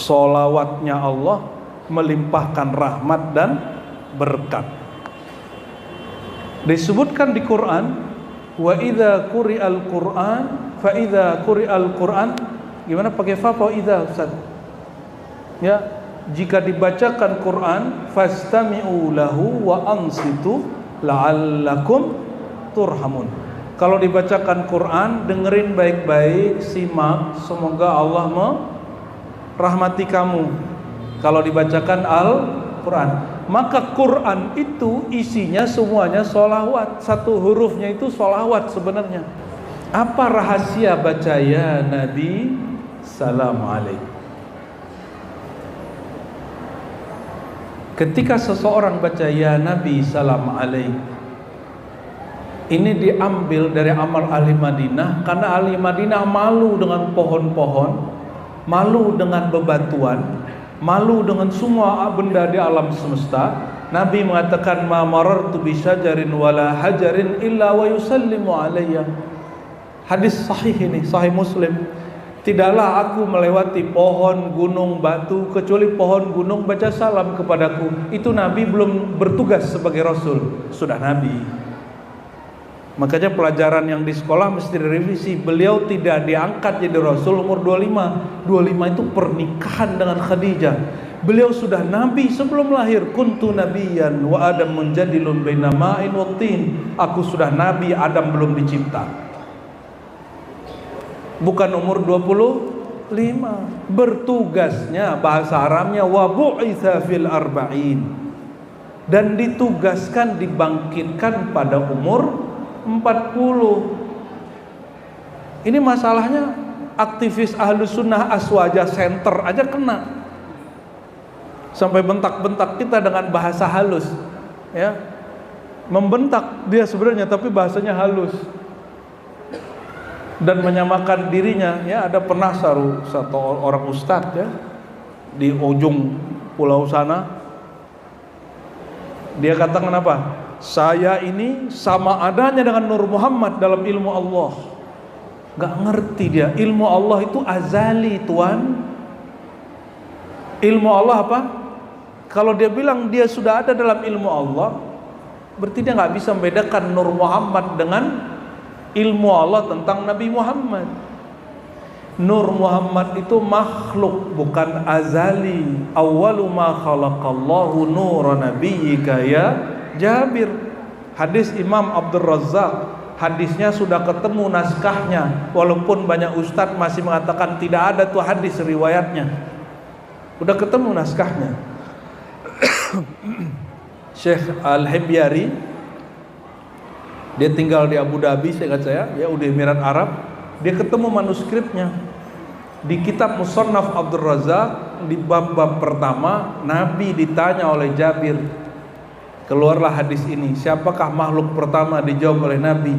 Sholawatnya Allah melimpahkan rahmat dan berkat. Disebutkan di Quran, wa idza quri'al Quran fa idza quri'al Quran, gimana pakai fa idza Ustaz? Ya, jika dibacakan Quran fastami'u lahu wa ansitu la'allakum turhamun. Kalau dibacakan Quran, dengerin baik-baik, simak, semoga Allah merahmati kamu. Kalau dibacakan Al-Quran, maka Quran itu isinya semuanya sholawat. Satu hurufnya itu sholawat sebenarnya. Apa rahasia baca ya Nabi salam alaik? Ketika seseorang baca ya Nabi salam alaik, ini diambil dari amal ahli Madinah, karena ahli Madinah malu dengan pohon-pohon, malu dengan bebatuan, malu dengan semua benda di alam semesta. Nabi mengatakan, ma marartu bi syajarin wala hajarin illa wa yusallimu alayya. Hadis sahih ini, sahih Muslim. Tidaklah aku melewati pohon, gunung, batu, kecuali pohon, gunung baca salam kepadaku. Itu Nabi belum bertugas sebagai Rasul, sudah Nabi. Makanya pelajaran yang di sekolah mesti direvisi. Beliau tidak diangkat jadi Rasul umur 25. 25 itu pernikahan dengan Khadijah. Beliau sudah Nabi sebelum lahir. Kuntu nabiyan wa Adam munjadilun baina ma'in wa tin. Aku sudah Nabi, Adam belum dicipta. Bukan umur 25. Bertugasnya, bahasa Arabnya wa bu'itsa fil arba'in, dan ditugaskan dibangkitkan pada umur 40. Ini masalahnya aktivis Ahlus Sunnah Aswaja Center aja kena. Sampai bentak-bentak kita dengan bahasa halus, ya. Membentak dia sebenarnya tapi bahasanya halus. Dan menyamakan dirinya, ya. Ada pernah satu orang ustadz, ya, di ujung pulau sana, dia katakan apa? Saya ini sama adanya dengan Nur Muhammad dalam ilmu Allah. Gak ngerti dia, ilmu Allah itu azali, Tuan. Ilmu Allah apa? Kalau dia bilang dia sudah ada dalam ilmu Allah, berarti dia gak bisa membedakan Nur Muhammad dengan ilmu Allah tentang Nabi Muhammad. Nur Muhammad itu makhluk, bukan azali. Awwalu ma khalaqallahu nura nabiyyika ya Jabir. Hadis Imam Abdul Razzaq, hadisnya sudah ketemu naskahnya, walaupun banyak ustadz masih mengatakan tidak ada tuh hadis riwayatnya. Udah ketemu naskahnya. Syekh Al-Himyari, dia tinggal di Abu Dhabi, seingat saya, ya, Uni Emirat Arab. Dia ketemu manuskripnya di kitab Musannaf Abdul Razzaq. Di bab-bab pertama, Nabi ditanya oleh Jabir, keluarlah hadis ini, siapakah makhluk pertama? Dijawab oleh Nabi,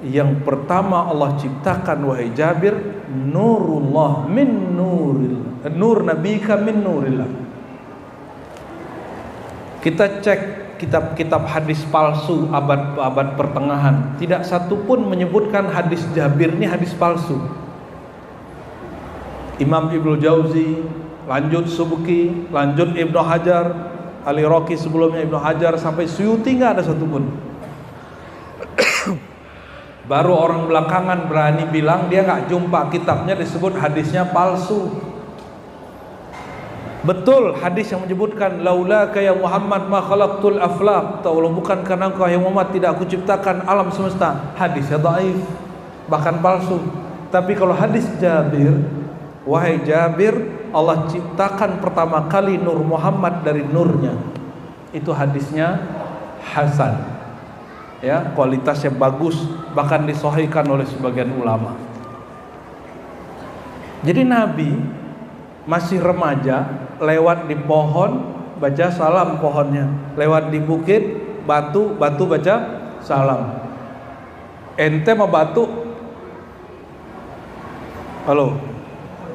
yang pertama Allah ciptakan wahai Jabir, nurullah min nuril, nur nabika min nurillah. Kita cek kitab-kitab hadis palsu abad pertengahan, tidak satu pun menyebutkan hadis Jabir ini hadis palsu. Imam Ibnu Jauzi, lanjut Subki, lanjut Ibnu Hajar, Ali Roki sebelumnya Ibnu Hajar, sampai Suyuti nggak ada satu pun. Baru orang belakangan berani bilang dia nggak jumpa kitabnya disebut hadisnya palsu. Betul hadis yang menyebutkan laulaka ya Muhammad ma khalaqtul aflaq, kalau bukan karena engkau ya Muhammad tidak aku ciptakan alam semesta. Hadisnya dhaif, bahkan palsu. Tapi kalau hadis Jabir, wahai Jabir, Allah ciptakan pertama kali Nur Muhammad dari nurnya, itu hadisnya hasan, ya, kualitasnya bagus, bahkan disahihkan oleh sebagian ulama. Jadi Nabi masih remaja, lewat di pohon baca salam pohonnya, lewat di bukit batu baca salam. Ente sama batu, halo,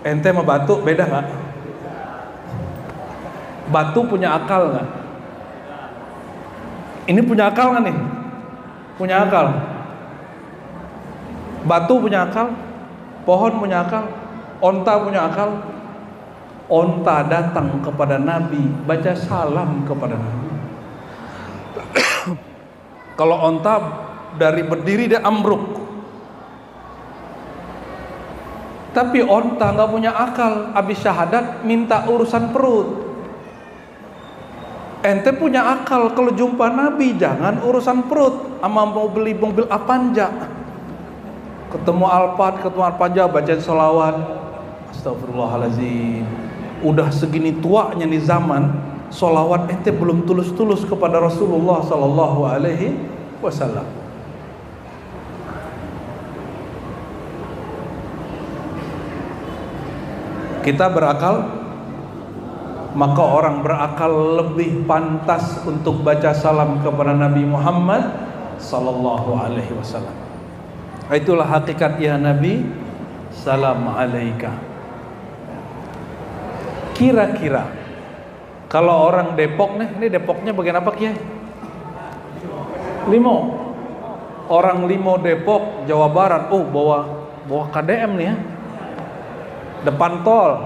ente sama batu beda nggak? Batu punya akal nggak? Ini punya akal nggak nih? Punya akal. Batu punya akal, pohon punya akal, onta punya akal. Onta datang kepada Nabi, baca salam kepada Nabi. Kalau onta dari berdiri dia ambruk. Tapi onta nggak punya akal, habis syahadat minta urusan perut. Ente punya akal, kalau jumpa Nabi jangan urusan perut. Ama mau beli mobil Avanza, ketemu Alphard, ketemu Avanza, baca sholawat. Astagfirullahaladzim. Udah segini tuanya nih zaman, sholawat ente belum tulus-tulus kepada Rasulullah Sallallahu Alaihi Wasallam. Kita berakal, maka orang berakal lebih pantas untuk baca salam kepada Nabi Muhammad Sallallahu Alaihi Wasallam. Itulah hakikat ya Nabi, salam alaika. Kira-kira kalau orang Depok nih, ini Depoknya bagian apa Kiai? Limo. Orang Limo Depok, Jawa Barat. Oh, bawa KDM nih ya. Depan tol.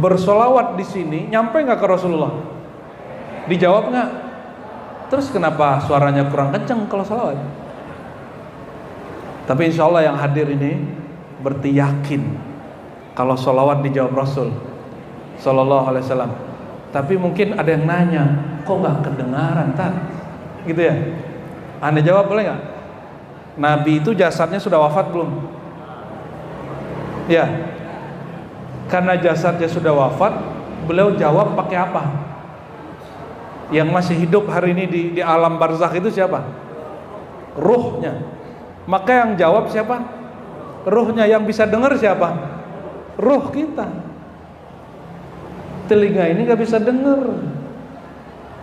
Bersolawat di sini, nyampe nggak ke Rasulullah? Dijawab nggak? Terus kenapa suaranya kurang kenceng kalau solawat? Tapi insya Allah yang hadir ini berarti yakin kalau solawat dijawab Rasul Sallallahu Alaihi Wasallam. Tapi mungkin ada yang nanya, kok nggak kedengaran Tar? Gitu ya? Anda jawab boleh nggak? Nabi itu jasadnya sudah wafat belum? Ya. Karena jasadnya sudah wafat, beliau jawab pakai apa? Yang masih hidup hari ini di alam barzakh itu siapa? Ruhnya. Maka yang jawab siapa? Ruhnya. Yang bisa dengar siapa? Ruh kita. Telinga ini gak bisa dengar.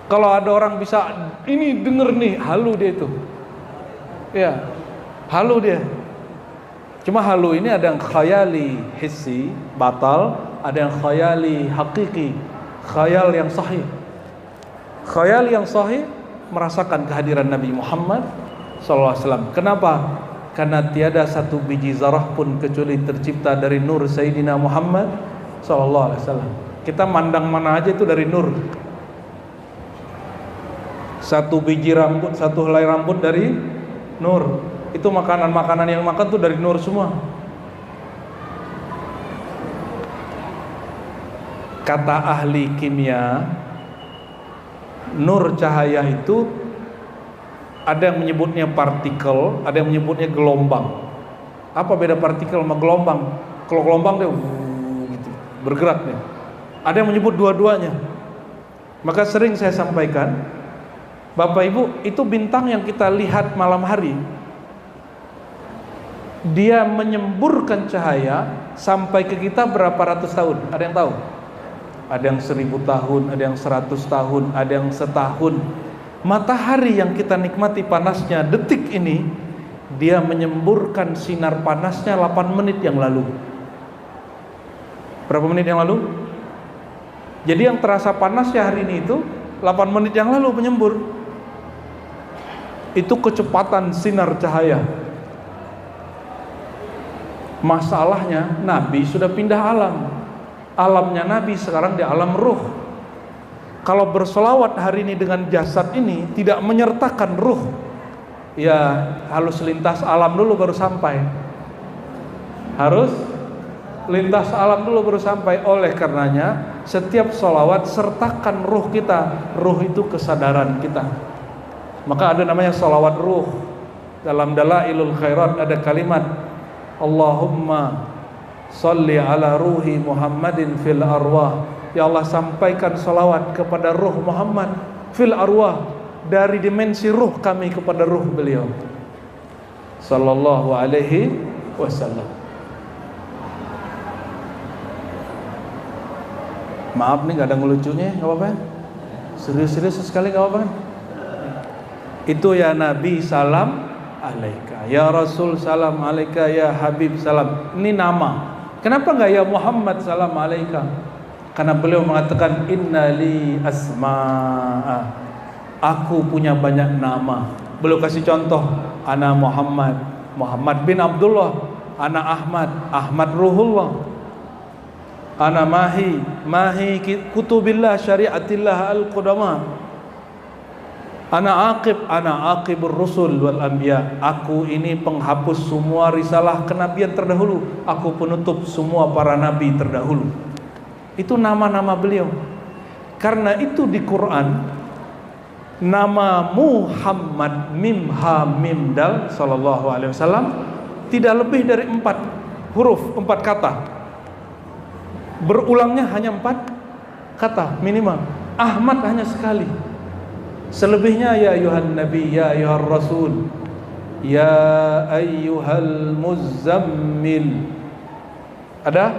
Kalau ada orang bisa ini denger nih, halu dia itu. Ya, halu dia. Cuma halu ini ada yang khayali hissi, batal, ada yang khayali hakiki, khayal yang sahih. Khayal yang sahih merasakan kehadiran Nabi Muhammad SAW. Kenapa? Karena tiada satu biji zarah pun kecuali tercipta dari nur Sayyidina Muhammad SAW. Kita mandang mana aja itu dari nur. Satu biji rambut, satu helai rambut dari nur. Itu makanan-makanan yang makan tuh dari nur semua. Kata ahli kimia, nur cahaya itu ada yang menyebutnya partikel, ada yang menyebutnya gelombang. Apa beda partikel sama gelombang? Kalau gelombang dia gitu, bergerak dia. Ada yang menyebut dua-duanya. Maka sering saya sampaikan, Bapak Ibu, itu bintang yang kita lihat malam hari, dia menyemburkan cahaya sampai ke kita berapa ratus tahun? Ada yang tahu? Ada yang 1000 tahun, ada yang 100 tahun, ada yang setahun. Matahari yang kita nikmati panasnya detik ini, dia menyemburkan sinar panasnya 8 menit yang lalu. Berapa menit yang lalu? Jadi yang terasa panasnya hari ini itu 8 menit yang lalu menyembur. Itu kecepatan sinar cahaya. Masalahnya Nabi sudah pindah alam. Alamnya Nabi sekarang di alam ruh. Kalau bersolawat hari ini dengan jasad ini tidak menyertakan ruh, ya harus lintas alam dulu baru sampai. Harus lintas alam dulu baru sampai. Oleh karenanya setiap solawat sertakan ruh kita. Ruh itu kesadaran kita. Maka ada namanya solawat ruh. Dalam Dalailul Khairat ada kalimat Allahumma salli ala ruhi Muhammadin fil arwah. Ya Allah, sampaikan salawat kepada ruh Muhammad fil arwah, dari dimensi ruh kami kepada ruh beliau sallallahu alaihi wasallam. Maaf nih gak ada ngelucunya, gak apa-apa. Serius-serius sekali gak apa-apa. Itu ya Nabi salam alaika, ya Rasul salam alaika, ya Habib salam. Ini nama. Kenapa enggak ya Muhammad salam alaika? Karena beliau mengatakan innali asma'a, aku punya banyak nama. Beliau kasih contoh, ana Muhammad, Muhammad bin Abdullah, ana Ahmad, Ahmad Ruhullah. Ana mahi kutubillah syariatillah al-qudama. Ana aqibur rusul wal anbiya. Aku ini penghapus semua risalah kenabian terdahulu. Aku penutup semua para nabi terdahulu. Itu nama-nama beliau. Karena itu di Quran nama Muhammad mim ha mim dal sallallahu alaihi wasallam tidak lebih dari 4 huruf, 4 kata. Berulangnya hanya 4 kata minimal. Ahmad hanya sekali. Selebihnya ya ayuhan nabi, ya ayuhar rasul, ya ayyuhal muzammil. Ada?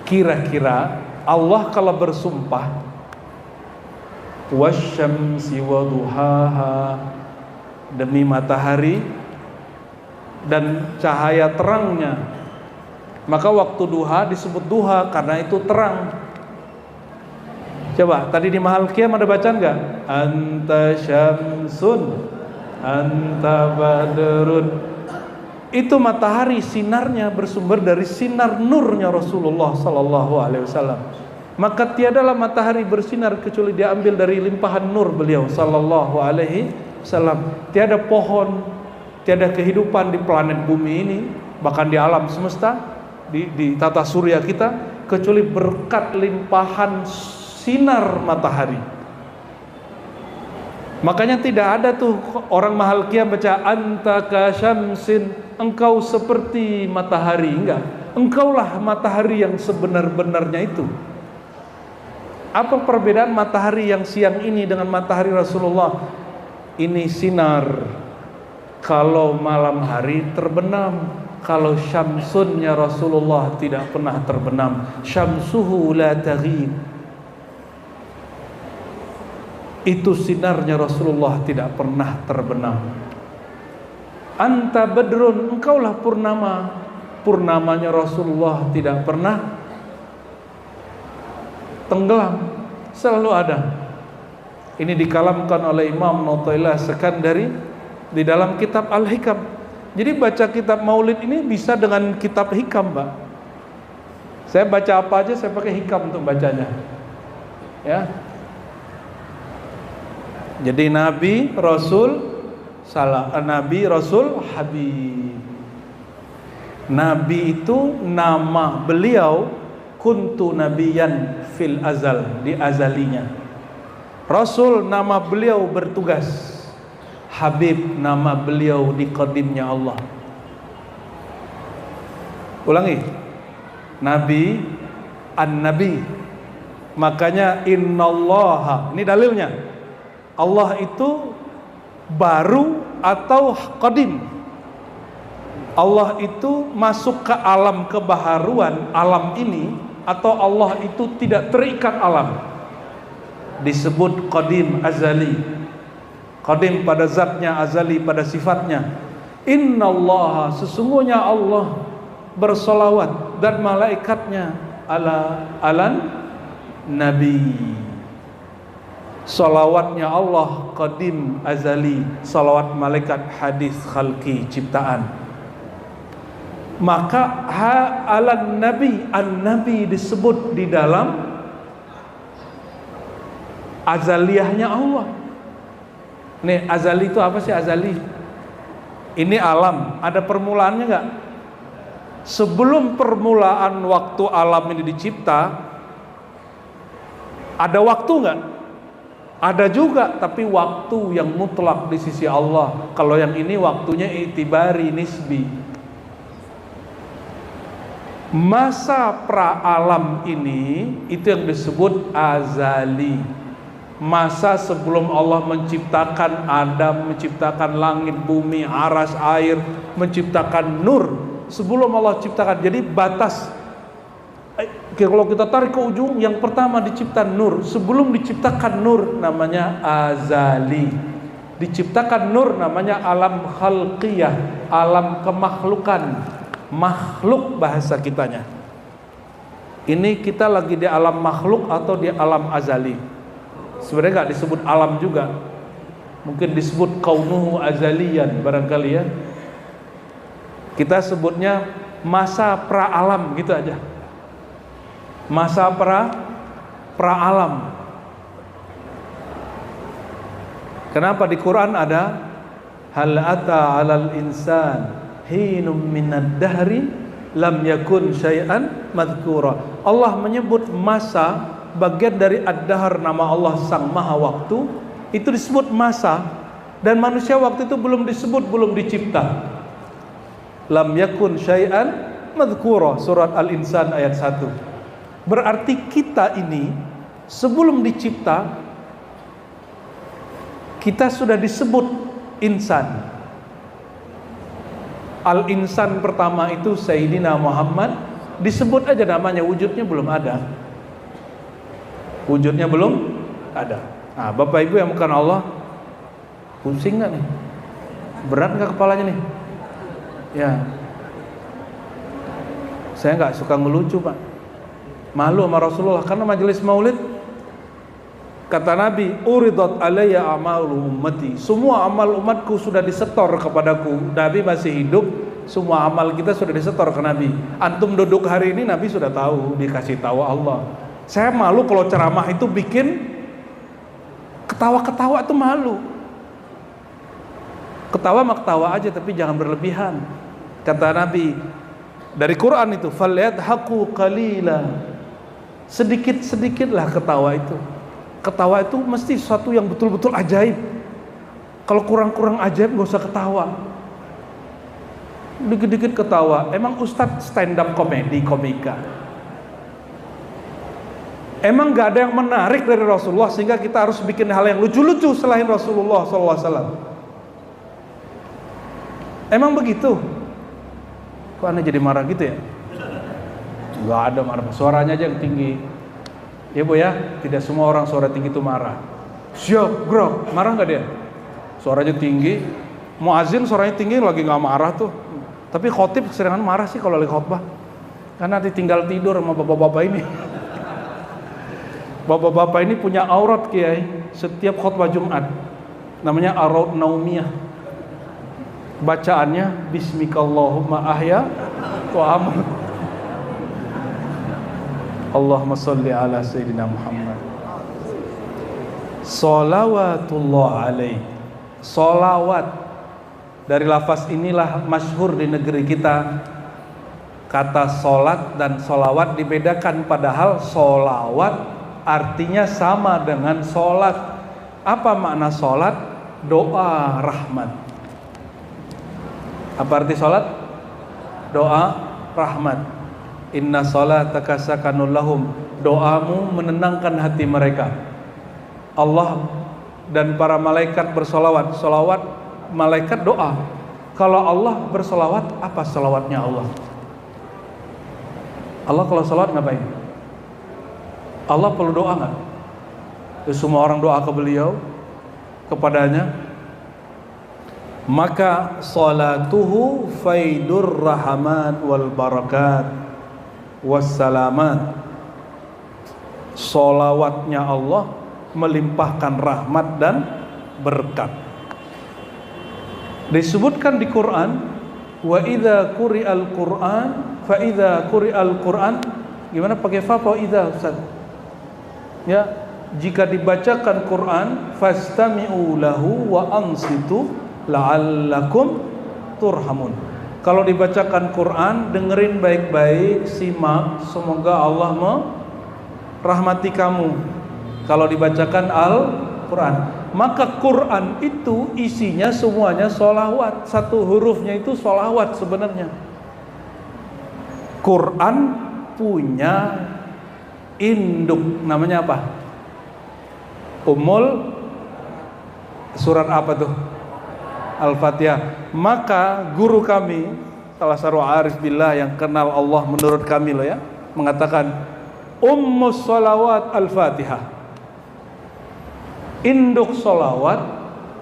Kira-kira Allah kalau bersumpah wasyamsi waduhaha, demi matahari dan cahaya terangnya, maka waktu duha disebut duha karena itu terang. Coba tadi di Mahal Qiyam ada bacaan enggak? Anta syamsun anta badrun. Itu matahari sinarnya bersumber dari sinar nurnya Rasulullah sallallahu alaihi wasallam. Maka tiadalah matahari bersinar kecuali diambil dari limpahan nur beliau sallallahu alaihi wasallam. Tiada pohon, tiada kehidupan di planet bumi ini, bahkan di alam semesta, di tata surya kita, kecuali berkat limpahan sinar matahari. Makanya tidak ada tuh orang Mahal Qiyam baca anta ka syamsin, engkau seperti matahari. Enggak, engkaulah matahari yang sebenar-benarnya itu. Apa perbedaan matahari yang siang ini dengan matahari Rasulullah? Ini sinar, kalau malam hari terbenam. Kalau syamsunnya Rasulullah tidak pernah terbenam. Syamsuhu la taghib. Itu sinarnya Rasulullah tidak pernah terbenam. Anta badrun, engkaulah purnama. Purnamanya Rasulullah tidak pernah tenggelam, selalu ada. Ini dikalamkan oleh Imam Nautailah Sekandari di dalam kitab Al-Hikam. Jadi baca kitab Maulid ini bisa dengan kitab hikam, Pak. Saya baca apa aja saya pakai hikam untuk bacanya. Ya. Jadi Nabi, Rasul, Nabi, Rasul, Habib. Nabi itu nama beliau, kuntu nabiyan fil azal, di azalinya. Rasul nama beliau bertugas. Habib nama beliau di qadimnya Allah. Ulangi. Nabi, an-nabi. Makanya innallaha, ini dalilnya. Allah itu baru atau qadim. Allah itu masuk ke alam kebaharuan, alam ini, atau Allah itu tidak terikat alam. Disebut qadim, azali. Qadim pada zatnya, azali pada sifatnya. Innallaha, sesungguhnya Allah bersolawat dan malaikatnya alan nabi. Salawatnya Allah qadim azali, salawat malaikat hadis khalqi ciptaan. Maka alan nabi, an-nabi disebut di dalam azaliyahnya Allah. Nih azali itu apa sih azali? Ini alam, ada permulaannya enggak? Sebelum permulaan waktu alam ini dicipta, ada waktu enggak? Ada juga, tapi waktu yang mutlak di sisi Allah. Kalau yang ini waktunya itibari nisbi. Masa pra-alam ini itu yang disebut azali. Masa sebelum Allah menciptakan Adam, menciptakan langit, bumi, aras, air, menciptakan nur. Sebelum Allah ciptakan, jadi batas. Kalau kita tarik ke ujung, yang pertama diciptakan nur. Sebelum diciptakan nur namanya azali. Diciptakan nur namanya alam khalqiyah, alam kemakhlukan, makhluk bahasa kitanya. Ini kita lagi di alam makhluk atau di alam azali? Sebenarnya nggak disebut alam juga, mungkin disebut kaunuhu azaliyan barangkali ya. Kita sebutnya masa pra-alam gitu aja. Masa pra-alam. Kenapa di Quran ada hal ata 'alal insan hinum minad dahri lam yakun syai'an madhkura. Allah menyebut masa bagian dari ad-dahr, nama Allah Sang Maha Waktu, itu disebut masa, dan manusia waktu itu belum disebut, belum dicipta. Lam yakun syai'an madhkura, surat Al-Insan ayat 1. Berarti kita ini sebelum dicipta kita sudah disebut insan. Al-insan pertama itu Sayyidina Muhammad, disebut aja namanya, wujudnya belum ada. Wujudnya belum ada. Nah, Bapak Ibu yang bukan Allah, pusing gak nih? Berat gak kepalanya nih? Ya, saya gak suka ngelucu Pak, malu sama Rasulullah, karena majelis maulid kata Nabi, uridat alayya amalu ummati, semua amal umatku sudah disetor kepadaku. Nabi masih hidup, semua amal kita sudah disetor ke Nabi. Antum duduk hari ini, Nabi sudah tahu, dikasih tahu Allah. Saya malu kalau ceramah itu bikin ketawa-ketawa, itu malu. Ketawa mah ketawa aja, tapi jangan berlebihan. Kata Nabi dari Quran itu, falyadhaku qalila, sedikit-sedikitlah ketawa itu. Ketawa itu mesti sesuatu yang betul-betul ajaib. Kalau kurang-kurang ajaib gak usah ketawa. Dikit-dikit ketawa. Emang Ustadz stand up komika? Emang gak ada yang menarik dari Rasulullah sehingga kita harus bikin hal yang lucu-lucu selain Rasulullah SAW? Emang begitu? Kok Anda jadi marah gitu ya? Gak ada marah, suaranya aja yang tinggi. Ya Bu ya, tidak semua orang suara tinggi itu marah. Siap, gerak, marah nggak dia? Suaranya tinggi. Muazin suaranya tinggi lagi nggak marah tuh. Tapi khotib keseringan marah sih kalau lagi khotbah. Karena nanti tinggal tidur sama bapak-bapak ini. Bapak-bapak ini punya aurat Kiai. Setiap khotbah Jumat, namanya aurat naumiyah. Bacaannya Bismikallahumma ahya wa amut. Allahumma salli ala Sayyidina Muhammad. Salawatullah alaih. Salawat, dari lafaz inilah masyhur di negeri kita. Kata solat dan solawat dibedakan, padahal solawat artinya sama dengan solat. Apa makna solat? Doa rahmat. Apa arti solat? Doa rahmat. Inna salataka sakanul lahum, doamu menenangkan hati mereka. Allah dan para malaikat bersolawat. Solawat malaikat doa. Kalau Allah bersolawat, apa solawatnya Allah? Allah kalau solawat ngapain? Allah perlu doa nggak? Semua orang doa ke beliau, kepadanya. Maka salatuhu faidur rahman wal barakat wassalamat. Solawatnya Allah melimpahkan rahmat dan berkat. Disebutkan di Quran, wa idza quri'al Qur'an fa idza quri'al Qur'an, gimana pakai fa atau idza Ustaz? Ya, jika dibacakan Quran, fastami'u lahu wa ansitu la'allakum turhamun. Kalau dibacakan Quran, dengerin baik-baik, simak, semoga Allah merahmati kamu. Kalau dibacakan Al-Quran, maka Quran itu isinya semuanya sholawat. Satu hurufnya itu sholawat sebenarnya. Quran punya induk, namanya apa? Surat apa tuh? Al-Fatihah. Maka guru kami, salah satu arif billah yang kenal Allah menurut kami loh ya, mengatakan Ummus Sholawat Al-Fatihah. Induk sholawat,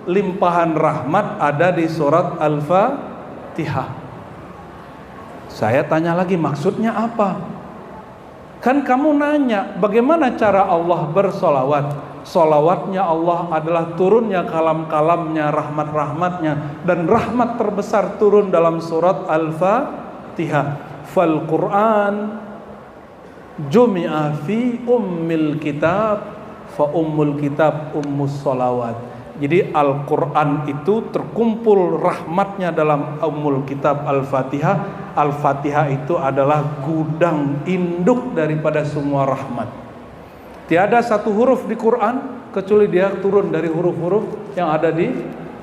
limpahan rahmat ada di surat Al-Fatihah. Saya tanya lagi, maksudnya apa? Kan kamu nanya bagaimana cara Allah bersolawat. Solawatnya Allah adalah turunnya kalam-kalamnya, rahmat-rahmatnya, dan rahmat terbesar turun dalam surat Al-Fatihah. ukhtiha. Fal Qur'an jumi'a fi ummil kitab fa ummul kitab ummus sholawat. Jadi Al-Quran itu terkumpul rahmatnya dalam ummul kitab Al-Fatihah. Al-Fatihah itu adalah gudang induk daripada semua rahmat. Tiada satu huruf di Quran kecuali dia turun dari huruf-huruf yang ada di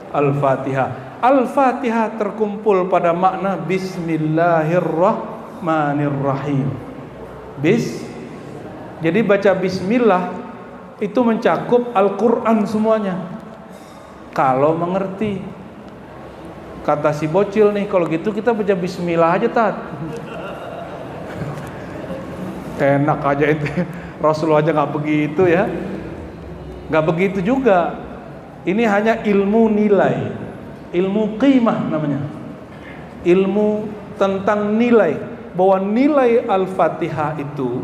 Al-Fatihah. Al-Fatihah terkumpul pada makna Bismillahirrahmanirrahim. Jadi baca Bismillah itu mencakup Al-Quran semuanya. Kalau mengerti. Kata si bocil nih, kalau gitu kita baca Bismillah aja, Tat. Enak aja itu. Rasulullah aja gak begitu ya. Gak begitu juga. Ini hanya ilmu nilai, ilmu qimah namanya. Ilmu tentang nilai, bahwa nilai Al-Fatihah itu,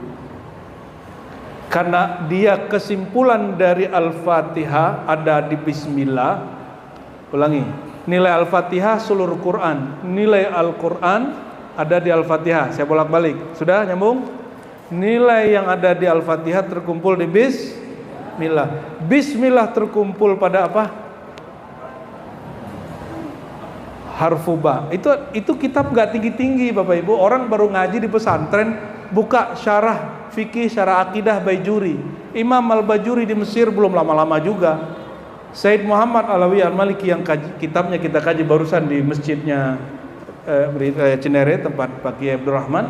karena dia kesimpulan dari Al-Fatihah ada di Bismillah. Ulangi, nilai Al-Fatihah seluruh Quran, nilai Al-Quran ada di Al-Fatihah. Saya bolak-balik, sudah nyambung? Nilai yang ada di Al-Fatihah terkumpul di Bismillah. Bismillah terkumpul pada apa? Harfu ba. Itu kitab gak tinggi-tinggi Bapak Ibu. Orang baru ngaji di pesantren buka syarah fikih, syarah akidah Bajuri. Imam Al-Bajuri di Mesir belum lama-lama juga. Said Muhammad Alawi Al-Maliki yang kitabnya kita kaji barusan di masjidnya Cinere, tempat Pak Kiai Abdurrahman,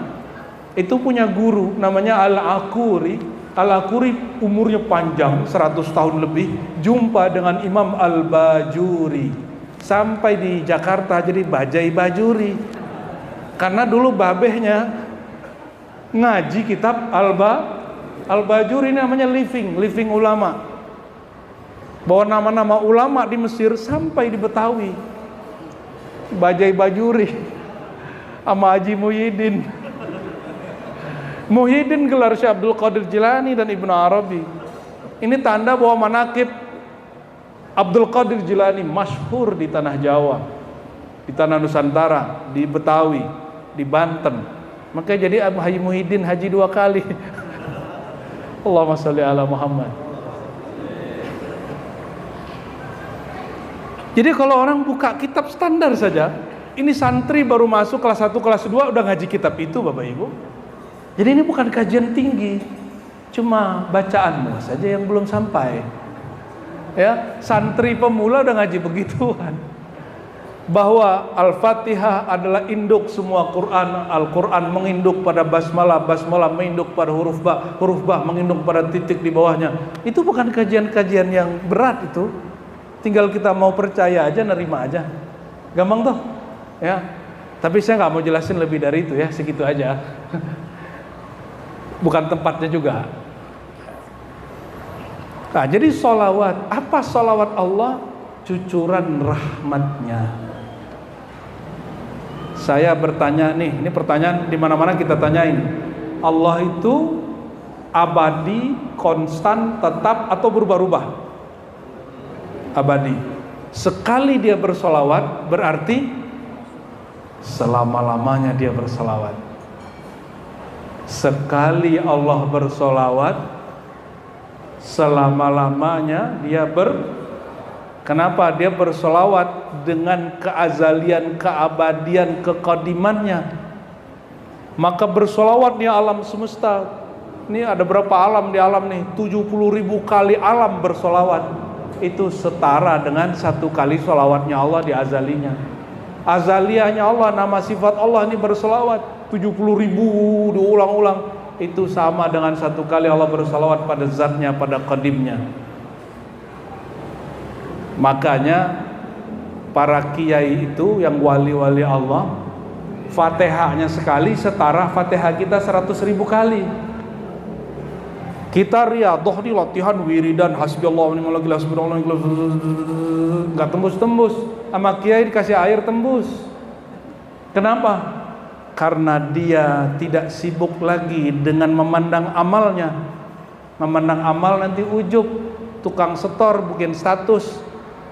itu punya guru namanya Al-Akuri. Al-Akuri umurnya panjang 100 tahun lebih, jumpa dengan Imam Al-Bajuri sampai di Jakarta jadi Bajai Bajuri, karena dulu babehnya ngaji kitab Al-Bajuri, namanya living ulama, bawa nama-nama ulama di Mesir sampai di Betawi. Bajai Bajuri sama Haji Muhyiddin gelar Syekh Abdul Qadir Jilani dan Ibnu Arabi. Ini tanda bahwa manaqib Abdul Qadir Jilani masyhur di tanah Jawa, di tanah Nusantara, di Betawi, di Banten. Makanya jadi Haji Muhyiddin haji 2 kali. Allahumma sholli ala Muhammad. Jadi kalau orang buka kitab standar saja, ini santri baru masuk kelas 1, kelas 2 udah ngaji kitab itu Bapak Ibu. Jadi ini bukan kajian tinggi, cuma bacaanmu saja yang belum sampai. Ya, santri pemula udah ngaji begituan. Bahwa Al-Fatihah adalah induk semua Quran, Al-Quran menginduk pada basmalah, basmalah menginduk pada huruf ba menginduk pada titik di bawahnya. Itu bukan kajian-kajian yang berat itu. Tinggal kita mau percaya aja, nerima aja. Gampang toh? Ya. Tapi saya nggak mau jelasin lebih dari itu ya, segitu aja. Bukan tempatnya juga. Nah, jadi sholawat, apa sholawat Allah? Cucuran rahmatnya. Saya bertanya nih, ini pertanyaan di mana-mana kita tanyain. Allah itu abadi, konstan, tetap atau berubah-ubah? Abadi. Sekali dia bersolawat berarti selama-lamanya dia bersolawat. Sekali Allah bersolawat, selama-lamanya dia Kenapa dia bersolawat? Dengan keazalian, keabadian, kekodimannya. Maka bersolawat di alam semesta. Ini ada berapa alam di alam nih? 70.000 kali alam bersolawat. Itu setara dengan 1 kali solawatnya Allah di azalinya. Azaliyahnya Allah, nama sifat Allah ini bersolawat 70.000 diulang-ulang. Itu sama dengan 1 kali Allah bersolawat pada zatnya, pada qadimnya. Makanya para kiai itu yang wali-wali Allah, Fatihahnya sekali setara Fatihah kita 100.000 kali. Kita riyadhah di latihan wiridan hasbiyallahu wa ni'mal wakil, hasbunallahu wa ni'mal wakil, enggak tembus-tembus. Sama kiai dikasih air tembus. Kenapa? Karena dia tidak sibuk lagi dengan memandang amalnya. Memandang amal nanti ujub, tukang setor bikin status.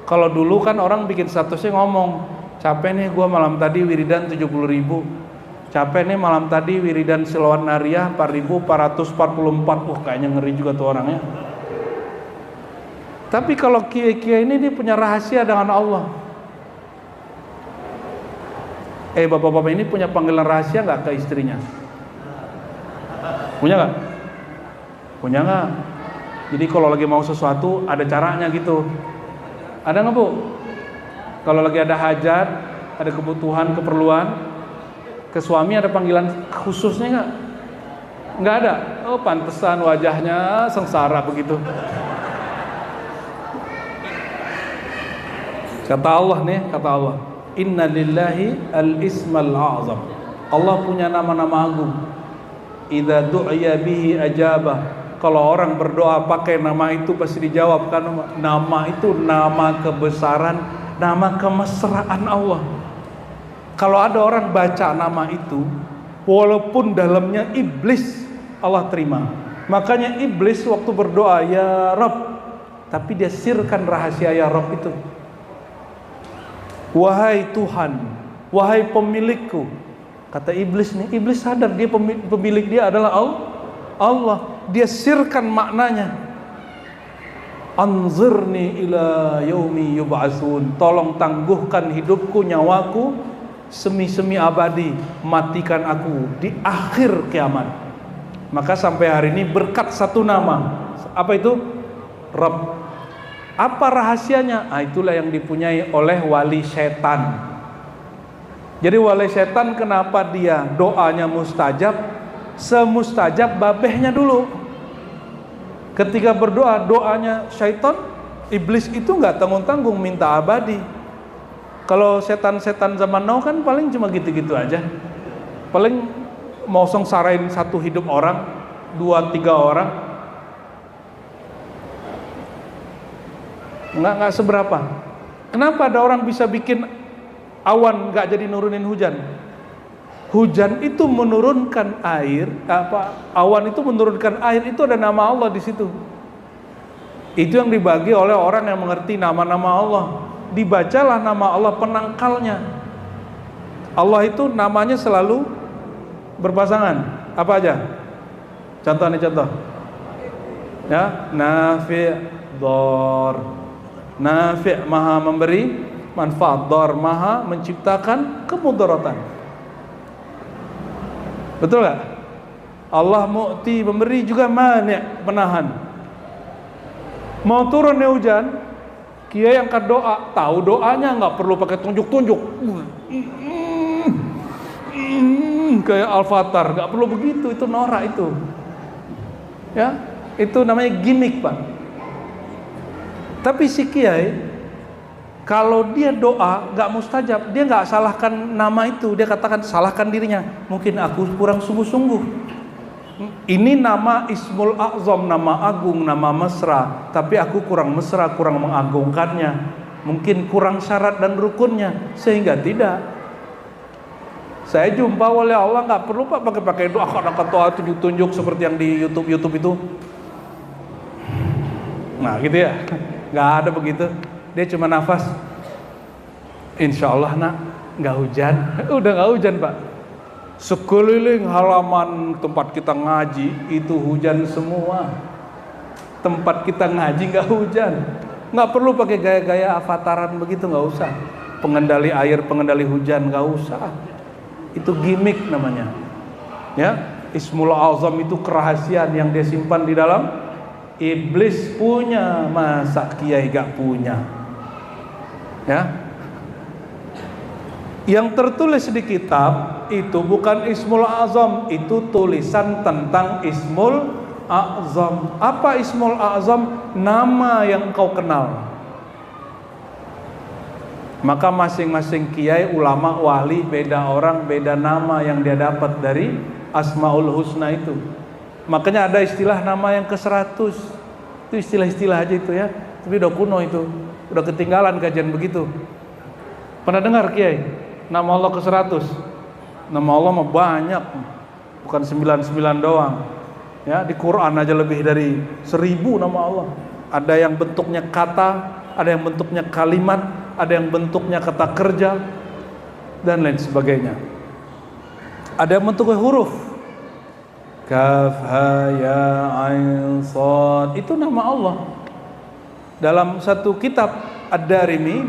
Kalau dulu kan orang bikin statusnya ngomong, capek nih gua malam tadi wiridan 70.000. Capek nih malam tadi wiridan Silwan Nariyah 4444. Wah, kayaknya ngeri juga tuh orangnya. Tapi kalau kiai-kiai ini dia punya rahasia dengan Allah. Bapak-bapak ini punya panggilan rahasia nggak ke istrinya? Punya nggak? Punya nggak? Jadi kalau lagi mau sesuatu ada caranya gitu. Ada nggak, Bu? Kalau lagi ada hajat, ada kebutuhan, keperluan, ke suami ada panggilan khususnya nggak? Nggak ada. Oh, pantesan wajahnya sengsara begitu. Kata Allah nih, kata Allah, Inna lillahi al-ismal a'zam. Allah punya nama-nama agung. Idza du'iya bihi ajabah. Kalau orang berdoa pakai nama itu pasti dijawab, karena nama itu nama kebesaran, nama kemesraan Allah. Kalau ada orang baca nama itu, walaupun dalamnya iblis, Allah terima. Makanya iblis waktu berdoa ya Rabb, tapi dia sirkan rahasia ya Rabb itu. Wahai Tuhan, wahai pemilikku. Kata iblis nih, iblis sadar dia pemilik dia adalah Allah. Dia sirkan maknanya. Anzirni ila yaumi yub'atsun. Tolong tangguhkan hidupku, nyawaku semi-semi abadi. Matikan aku di akhir kiamat. Maka sampai hari ini berkat satu nama. Apa itu? Rabb. Apa rahasianya? Itulah yang dipunyai oleh wali setan. Jadi wali setan kenapa dia doanya mustajab? Semustajab babehnya dulu. Ketika berdoa, doanya syaitan, iblis itu nggak tanggung-tanggung minta abadi. Kalau setan-setan zaman now kan paling cuma gitu-gitu aja. Paling mau sengsarain satu hidup orang, 2-3 orang. Nggak seberapa. Kenapa ada orang bisa bikin awan nggak jadi nurunin hujan? Hujan itu menurunkan air, awan itu menurunkan air, itu ada nama Allah di situ. Itu yang dibagi oleh orang yang mengerti nama-nama Allah. Dibacalah nama Allah penangkalnya. Allah itu namanya selalu berpasangan. Apa aja? Contoh nih, contoh. Ya, Nafi', Dhar. Nafi' maha memberi manfaat, Dhar maha menciptakan kemudaratan. Betul gak? Allah mu'ti, memberi, juga mani', menahan. Mau turun hujan, kiai angkat doa, tahu doanya, nggak perlu pakai tunjuk-tunjuk. Kayak Al-Fathar, nggak perlu begitu, itu norak itu. Ya, itu namanya gimmick, Pak. Tapi si kiai kalau dia doa nggak mustajab, dia nggak salahkan nama itu, dia katakan salahkan dirinya. Mungkin aku kurang sungguh-sungguh. Ini nama Ismul A'zam, nama agung, nama mesra, tapi aku kurang mesra, kurang mengagungkannya. Mungkin kurang syarat dan rukunnya, sehingga tidak. Saya jumpa oleh Allah nggak perlu Pak pakai doa, doa tunjuk-tunjuk seperti yang di YouTube itu. Nah gitu ya, nggak ada begitu. Dia cuma nafas. Insya Allah nak nggak hujan. Udah nggak hujan Pak. Sekeliling halaman tempat kita ngaji itu hujan semua. Tempat kita ngaji nggak hujan. Nggak perlu pakai gaya-gaya avataran begitu, nggak usah. Pengendali air, pengendali hujan nggak usah. Itu gimmick namanya. Ya, Ismul A'zam itu kerahasiaan yang dia simpan di dalam. Iblis punya, masa kiai gak punya? Ya, yang tertulis di kitab itu bukan Ismul A'zam, itu tulisan tentang Ismul A'zam. Apa Ismul A'zam? Nama yang kau kenal. Maka masing-masing kiai, ulama, wali, beda orang, beda nama yang dia dapat dari Asmaul Husna itu. Makanya ada istilah nama yang ke-100. Itu istilah-istilah aja itu ya. Tapi udah kuno itu. Udah ketinggalan kajian begitu. Pernah dengar kiai? Nama Allah ke-100. Nama Allah mah banyak. Bukan 99 doang. Ya, di Quran aja lebih dari 1000 nama Allah. Ada yang bentuknya kata, ada yang bentuknya kalimat, ada yang bentuknya kata kerja, dan lain sebagainya. Ada bentuk huruf. Kaf ha ya ain shad, itu nama Allah. Dalam satu kitab Ad-Darimi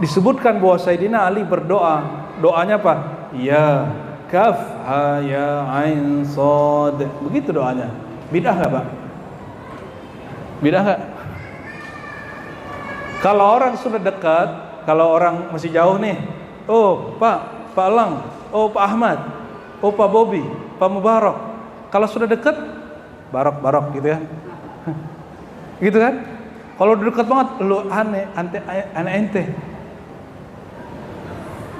disebutkan bahwa Sayyidina Ali berdoa. Doanya apa? Ya kaf ha ya ain shad. Begitu doanya. Bid'ah enggak, Pak? Bid'ah enggak? Kalau orang sudah dekat, kalau orang masih jauh nih, oh Pak Lang, oh Pak Ahmad, oh Pak Bobi, Pak Mubarak. Kalau sudah dekat, barok gitu ya. Gitu kan? Kalau dekat banget, lu aneh ente.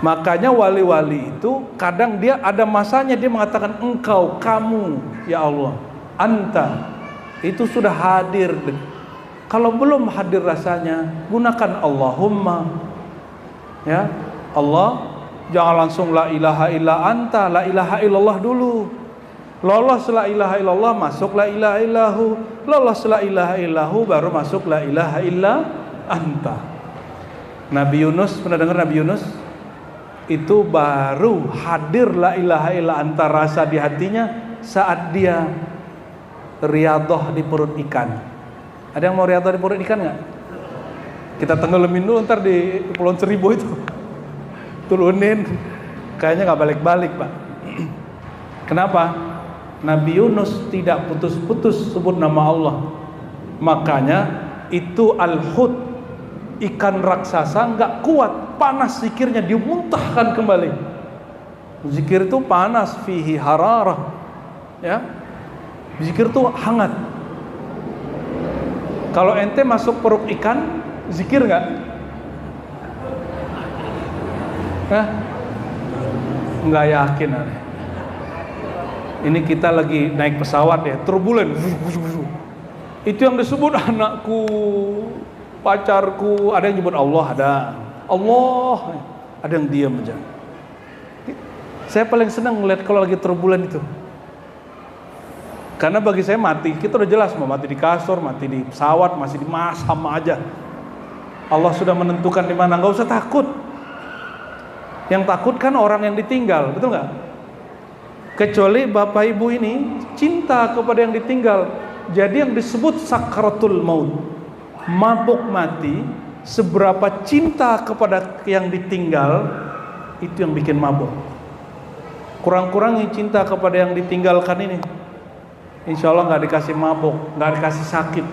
Makanya wali-wali itu kadang dia ada masanya dia mengatakan engkau, kamu, ya Allah, anta. Itu sudah hadir. Kalau belum hadir rasanya, gunakan Allahumma. Ya, Allah. Jangan langsung la ilaha illa anta, la ilaha illallah dulu. Lolos la ilaha illallah, masuk la ilaha illahu. Lolos la ilaha illahu, baru masuk la ilaha illa anta. Nabi Yunus, pernah dengar Nabi Yunus? Itu baru hadir la ilaha illa anta rasa di hatinya saat dia riadah di perut ikan. Ada yang mau riadah di perut ikan nggak? Kita tenggelamin dulu ntar di Kepulauan Seribu itu. Turunin, kayaknya nggak balik-balik, Pak. Kenapa? Nabi Yunus tidak putus-putus sebut nama Allah. Makanya itu al-hut, ikan raksasa nggak kuat, panas zikirnya, dimuntahkan kembali. Zikir itu panas, fihi hararah, ya. Zikir itu hangat. Kalau ente masuk perut ikan, zikir nggak? Nggak yakin aneh. Ini kita lagi naik pesawat ya, turbulen. Itu yang disebut anakku, pacarku. Ada yang nyebut Allah, ada yang diam aja. Saya paling senang melihat kalau lagi turbulen itu. Karena bagi saya mati, kita udah jelas mau mati di kasur, mati di pesawat, masih di sama aja. Allah sudah menentukan di mana, nggak usah takut. Yang takut kan orang yang ditinggal, betul nggak? Kecuali bapak ibu ini cinta kepada yang ditinggal. Jadi yang disebut sakratul maut, mabuk mati, seberapa cinta kepada yang ditinggal, itu yang bikin mabuk. Kurang-kurangi cinta kepada yang ditinggalkan ini, insya Allah nggak dikasih mabuk, nggak dikasih sakit.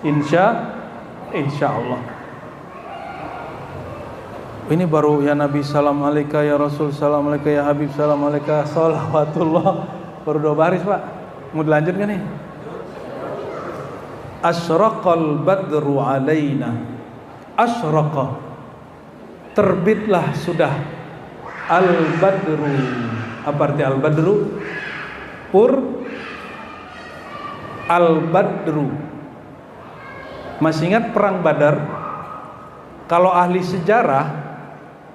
Insya Allah. Ini baru ya Nabi salam alaika, ya Rasul salam alaika, ya Habib salam alaika, salawatullah. Baru 2 baris, Pak. Mau dilanjut kan nih? Asyraqal badru alaina. Asyraqa, terbitlah sudah al-badru. Apa arti al-badru? Al-badru. Masih ingat perang Badar? Kalau ahli sejarah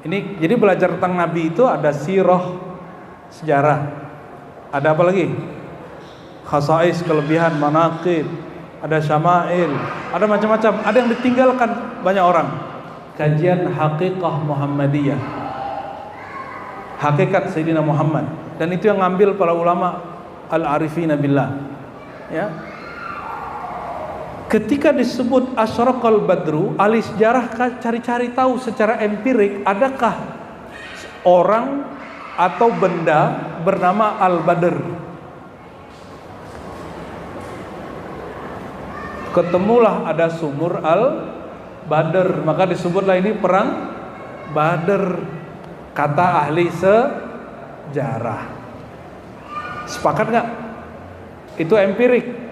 ini, jadi belajar tentang Nabi itu ada sirah, sejarah. Ada apa lagi? Khasais, kelebihan, manaqib, ada syama'il, ada macam-macam. Ada yang ditinggalkan banyak orang. Kajian Haqiqah Muhammadiyah, hakikat Sayyidina Muhammad. Dan itu yang ngambil para ulama al-arifina billah. Ya. Ketika disebut asyraqal badru, ahli sejarah cari-cari tahu secara empirik, adakah orang atau benda bernama Al-Badr. Ketemulah ada sumur Al-Badr, maka disebutlah ini perang Badr, kata ahli sejarah. Sepakat nggak? Itu empirik.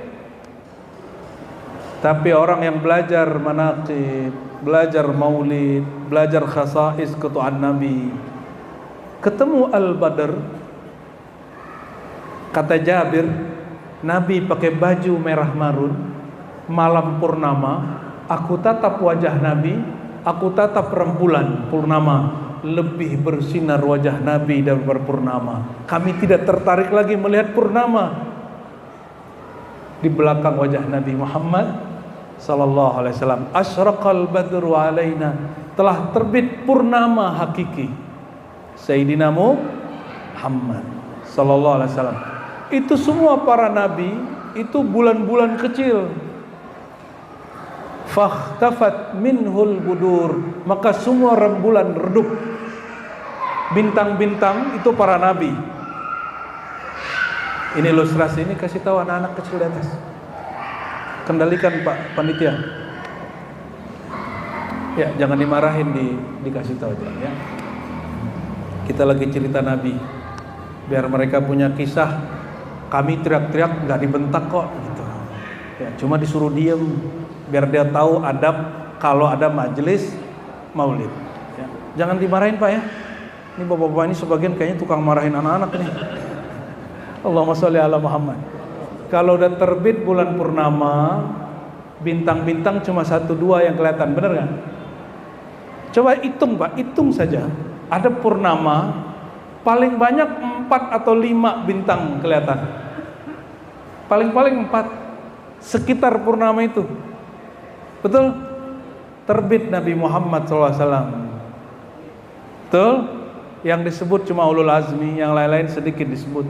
Tapi orang yang belajar manaqib, belajar maulid, belajar khasais ketuaan Nabi, ketemu Al-Badr, kata Jabir, Nabi pakai baju merah marun, malam purnama, aku tatap wajah Nabi, aku tatap rembulan purnama, lebih bersinar wajah Nabi daripada purnama. Kami tidak tertarik lagi melihat purnama. Di belakang wajah Nabi Muhammad sallallahu alaihi wasallam, asyraqal badru alaina, telah terbit purnama hakiki. Sayyidina Muhammad sallallahu alaihi wasallam. Itu semua para nabi itu bulan-bulan kecil. Fakhtafat minhul budur, maka semua rembulan redup. Bintang-bintang itu para nabi. Ini ilustrasi, ini kasih tahu anak-anak kecil di atas. Kendalikan Pak Panitia. Ya, jangan dimarahin, dikasih tahu aja ya. Kita lagi cerita Nabi, biar mereka punya kisah. Kami teriak-teriak nggak dibentak kok, gitu. Ya, cuma disuruh diem, biar dia tahu adab kalau ada majelis maulid. Ya, jangan dimarahin Pak ya. Ini bapak-bapak ini sebagian kayaknya tukang marahin anak-anak nih. Allahumma sholli ala Muhammad. Kalau udah terbit bulan purnama, bintang-bintang cuma 1-2 yang kelihatan, bener nggak? Coba hitung Pak, hitung saja. Ada purnama, paling banyak 4 atau 5 bintang kelihatan. Paling-paling 4 sekitar purnama itu. Betul? Terbit Nabi Muhammad SAW. Betul? Yang disebut cuma ulul azmi, yang lain-lain sedikit disebut.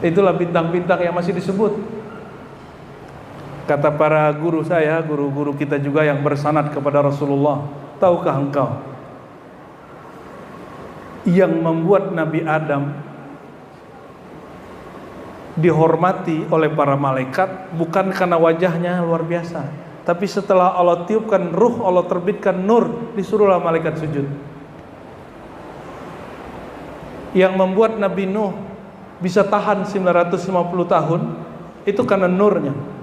Itulah bintang-bintang yang masih disebut. Kata para guru saya, guru-guru kita juga yang bersanad kepada Rasulullah, tahukah engkau yang membuat Nabi Adam dihormati oleh para malaikat bukan karena wajahnya luar biasa, tapi setelah Allah tiupkan ruh, Allah terbitkan nur, disuruhlah malaikat sujud. Yang membuat Nabi Nuh bisa tahan 950 tahun itu karena nurnya.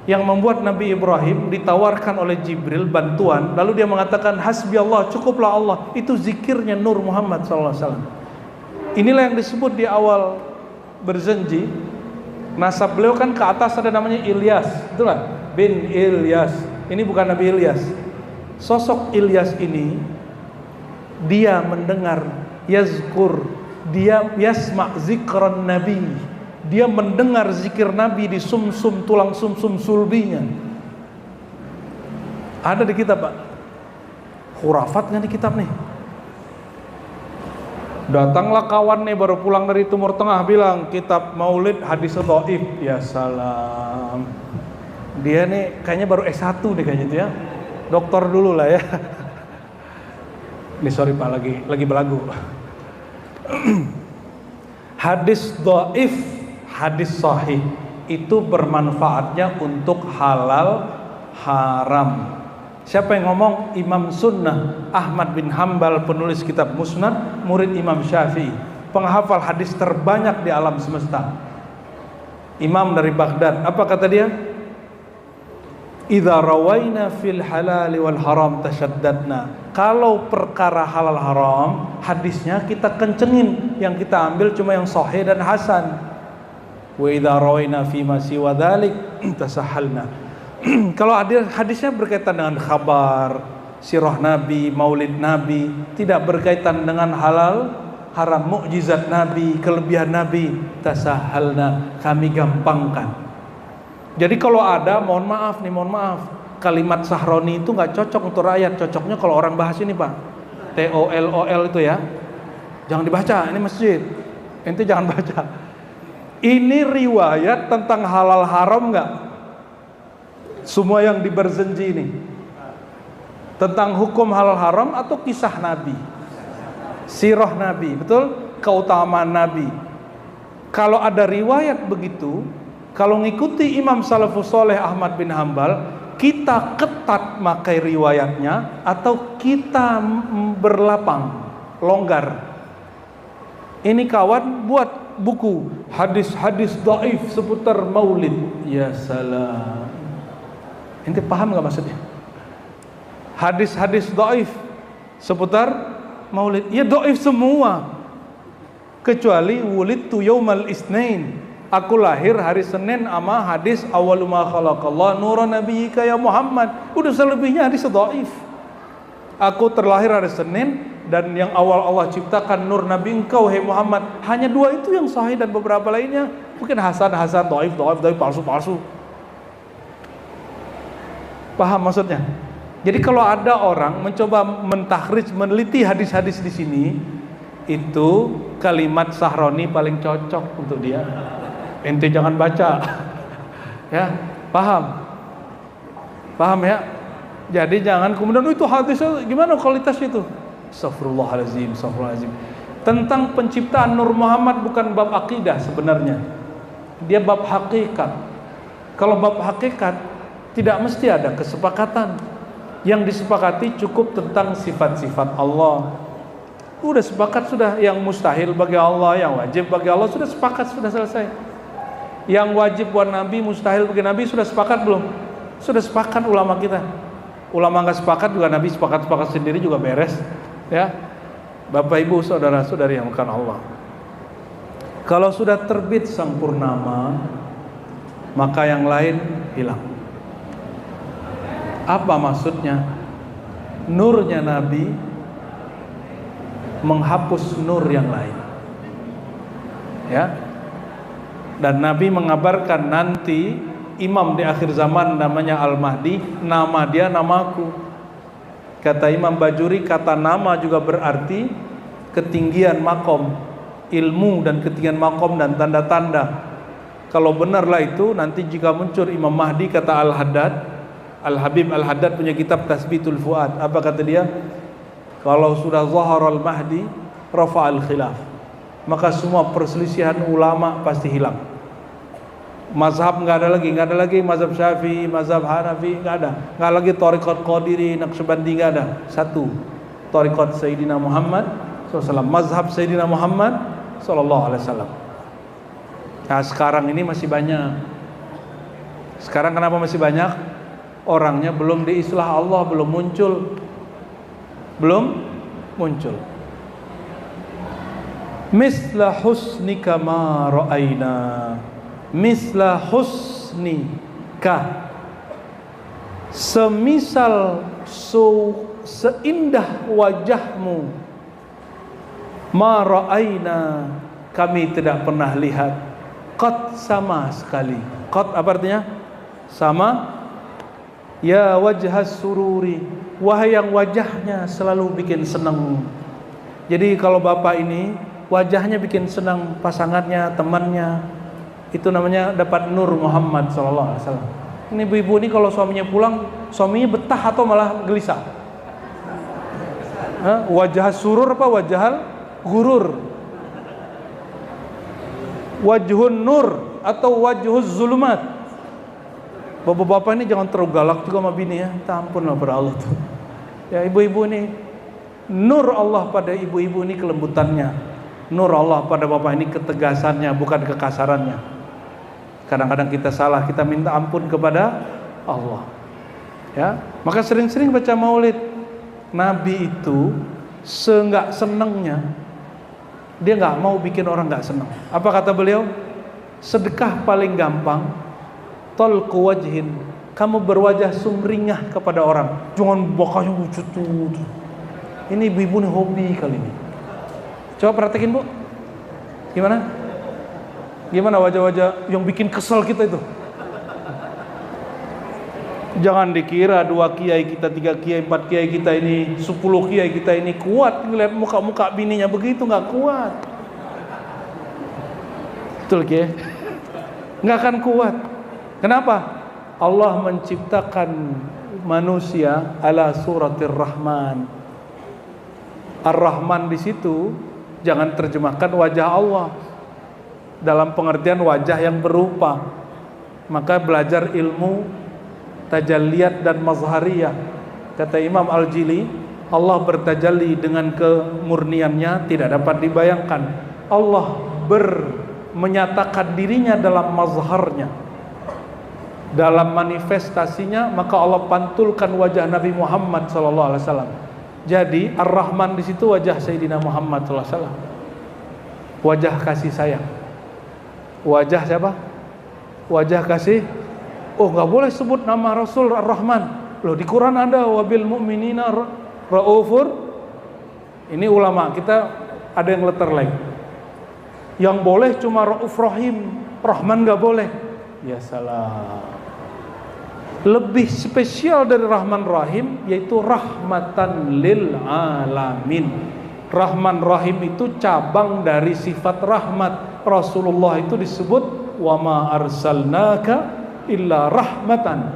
Yang membuat Nabi Ibrahim ditawarkan oleh Jibril bantuan, lalu dia mengatakan hasbi Allah, cukuplah Allah, itu zikirnya Nur Muhammad SAW. Inilah yang disebut di awal berjanji. Nasab beliau kan ke atas ada namanya Ilyas, itulah bin Ilyas. Ini bukan Nabi Ilyas. Sosok Ilyas ini dia mendengar yazkur, dia yasma' zikran Nabi, dia mendengar zikir Nabi di sumsum, tulang sumsum sulbinya. Ada di kitab Pak. Khurafat nggak di kitab nih? Datanglah kawan nih baru pulang dari Timur Tengah bilang kitab Maulid hadis dhaif. Ya salam. Dia nih kayaknya baru S1 deh kayaknya itu ya. Doktor dulu lah ya. Nih sorry Pak, lagi belagu. Hadis dhaif, hadis sahih itu bermanfaatnya untuk halal haram. Siapa yang ngomong? Imam Sunnah Ahmad bin Hanbal, penulis kitab Musnad, murid Imam Syafi'i, penghafal hadis terbanyak di alam semesta, imam dari Baghdad. Apa kata dia? Idza rawaina fil halal wal haram tashaddadna. Kalau perkara halal haram, hadisnya kita kencengin, yang kita ambil cuma yang sahih dan hasan. Wa idza rawaina fi ma siwa dzalik tasahalna. Kalau hadisnya berkaitan dengan khabar, sirah Nabi, maulid Nabi, tidak berkaitan dengan halal haram, mukjizat Nabi, kelebihan Nabi, tasahalna, kami gampangkan. Jadi kalau ada, mohon maaf, kalimat Sahroni itu nggak cocok untuk rakyat, cocoknya kalau orang bahas ini Pak, TOLOL itu ya, jangan dibaca, ini masjid, ente jangan baca. Ini riwayat tentang halal haram nggak? Semua yang diberjanji ini tentang hukum halal haram atau kisah Nabi, sirah Nabi, betul? Keutamaan Nabi. Kalau ada riwayat begitu, kalau ngikuti Imam Salafus Soleh Ahmad bin Hanbal, kita ketat makai riwayatnya atau kita berlapang, longgar. Ini kawan buat buku hadis-hadis dhaif seputar maulid. Ya salam. Ente paham nggak maksudnya? Hadis-hadis dhaif seputar maulid, ya dhaif semua, kecuali wulidtu yaumal isnain, aku lahir hari Senin, ama hadis awwalu ma khalaqallah nuran nabiyyika ya Muhammad. Udah selebihnya hadis dhaif. Aku terlahir hari Senin dan yang awal Allah ciptakan nur Nabi engkau hai Muhammad. Hanya 2 itu yang sahih dan beberapa lainnya mungkin hasan, dhaif, palsu. Paham maksudnya? Jadi kalau ada orang mencoba mentakhrij, meneliti hadis-hadis di sini, itu kalimat Sahroni paling cocok untuk dia. Ente jangan baca. Ya, paham? Paham ya? Jadi jangan kemudian itu hadisnya gimana kualitasnya itu? Astagfirullahalazim, astagfirullahalazim. Tentang penciptaan Nur Muhammad bukan bab akidah sebenarnya. Dia bab hakikat. Kalau bab hakikat tidak mesti ada kesepakatan. Yang disepakati cukup tentang sifat-sifat Allah. Udah sepakat sudah, yang mustahil bagi Allah, yang wajib bagi Allah sudah sepakat, sudah selesai. Yang wajib buat Nabi, mustahil bagi Nabi sudah sepakat belum? Sudah sepakat ulama kita. Ulama nggak sepakat juga Nabi sepakat sendiri juga beres. Ya, Bapak Ibu saudara-saudari yang bukan Allah. Kalau sudah terbit sang purnama, maka yang lain hilang. Apa maksudnya? Nurnya Nabi menghapus nur yang lain. Ya. Dan Nabi mengabarkan nanti imam di akhir zaman namanya Al-Mahdi, nama dia namaku. Kata Imam Bajuri, kata nama juga berarti ketinggian makom, ilmu dan ketinggian makom dan tanda-tanda. Kalau benarlah itu, nanti jika muncul Imam Mahdi, kata Al-Haddad, Al-Habib Al-Haddad punya kitab Tasbitul Fuad. Apa kata dia? Kalau sudah zahar al-Mahdi, rafa'al khilaf. Maka semua perselisihan ulama pasti hilang. Mazhab nggak ada lagi mazhab Syafi'i, mazhab Hanafi nggak ada lagi thariqat Qadiri, Naqsyabandi nggak ada. Satu, thariqat Sayyidina Muhammad SAW, mazhab Sayyidina Muhammad SAW. Nah sekarang ini masih banyak. Sekarang kenapa masih banyak? Orangnya belum diislah Allah, belum muncul. Misla husnika ma ra'ayna, misla husnika, semisal seindah wajahmu, ma ra'ayna, kami tidak pernah lihat, qad, sama sekali. Qad apa artinya? Sama. Ya wajhas sururi, wahai yang wajahnya selalu bikin senang. Jadi kalau bapak ini wajahnya bikin senang pasangannya, temannya, itu namanya dapat nur Muhammad SAW. Ini ibu-ibu ini kalau suaminya pulang, suaminya betah atau malah gelisah? Wajhas surur apa wajhal gurur? Wajhun nur atau wajhuz zulumat? Bapak-bapak ini jangan terlalu galak juga sama bini ya. Ampunlah pada Allah tuh. Ya ibu-ibu ini, nur Allah pada ibu-ibu ini kelembutannya. Nur Allah pada bapak ini ketegasannya, bukan kekasarannya. Kadang-kadang kita salah, kita minta ampun kepada Allah. Ya, maka sering-sering baca maulid. Nabi itu seenggak senengnya, dia nggak mau bikin orang nggak senang. Apa kata beliau? Sedekah paling gampang tolku wajhin, kamu berwajah sumringah kepada orang, jangan bakanya lucu tuh. Ini ibu-ibu nih hobi kali ini. Coba perhatikin bu, gimana wajah-wajah yang bikin kesel kita itu. Jangan dikira 2 kiai kita, 3 kiai, 4 kiai kita ini, 10 kiai kita ini kuat ngeliat muka-muka bininya begitu, nggak kuat. Betul kiai? Nggak akan kuat. Kenapa? Allah menciptakan manusia ala suratir Rahman. Ar-Rahman di situ jangan terjemahkan wajah Allah dalam pengertian wajah yang berupa. Maka belajar ilmu tajalliyat dan mazhariyah. Kata Imam Al-Jili, Allah bertajalli dengan kemurniannya tidak dapat dibayangkan. Allah menyatakan dirinya dalam mazharnya, dalam manifestasinya, maka Allah pantulkan wajah Nabi Muhammad SAW. Jadi Ar-Rahman di situ wajah Sayyidina Muhammad SAW. Wajah kasih sayang. Wajah siapa? Wajah kasih. Oh nggak boleh sebut nama Rasul Ar-Rahman. Loh di Quran ada wabil mu'minina raufur. Ini ulama kita ada yang letter lain. Yang boleh cuma Rauf Rahim, Rahman nggak boleh. Ya salah. Lebih spesial dari Rahman Rahim, yaitu rahmatan lil alamin. Rahman Rahim itu cabang dari sifat rahmat. Rasulullah itu disebut wa ma arsalnaka illa rahmatan.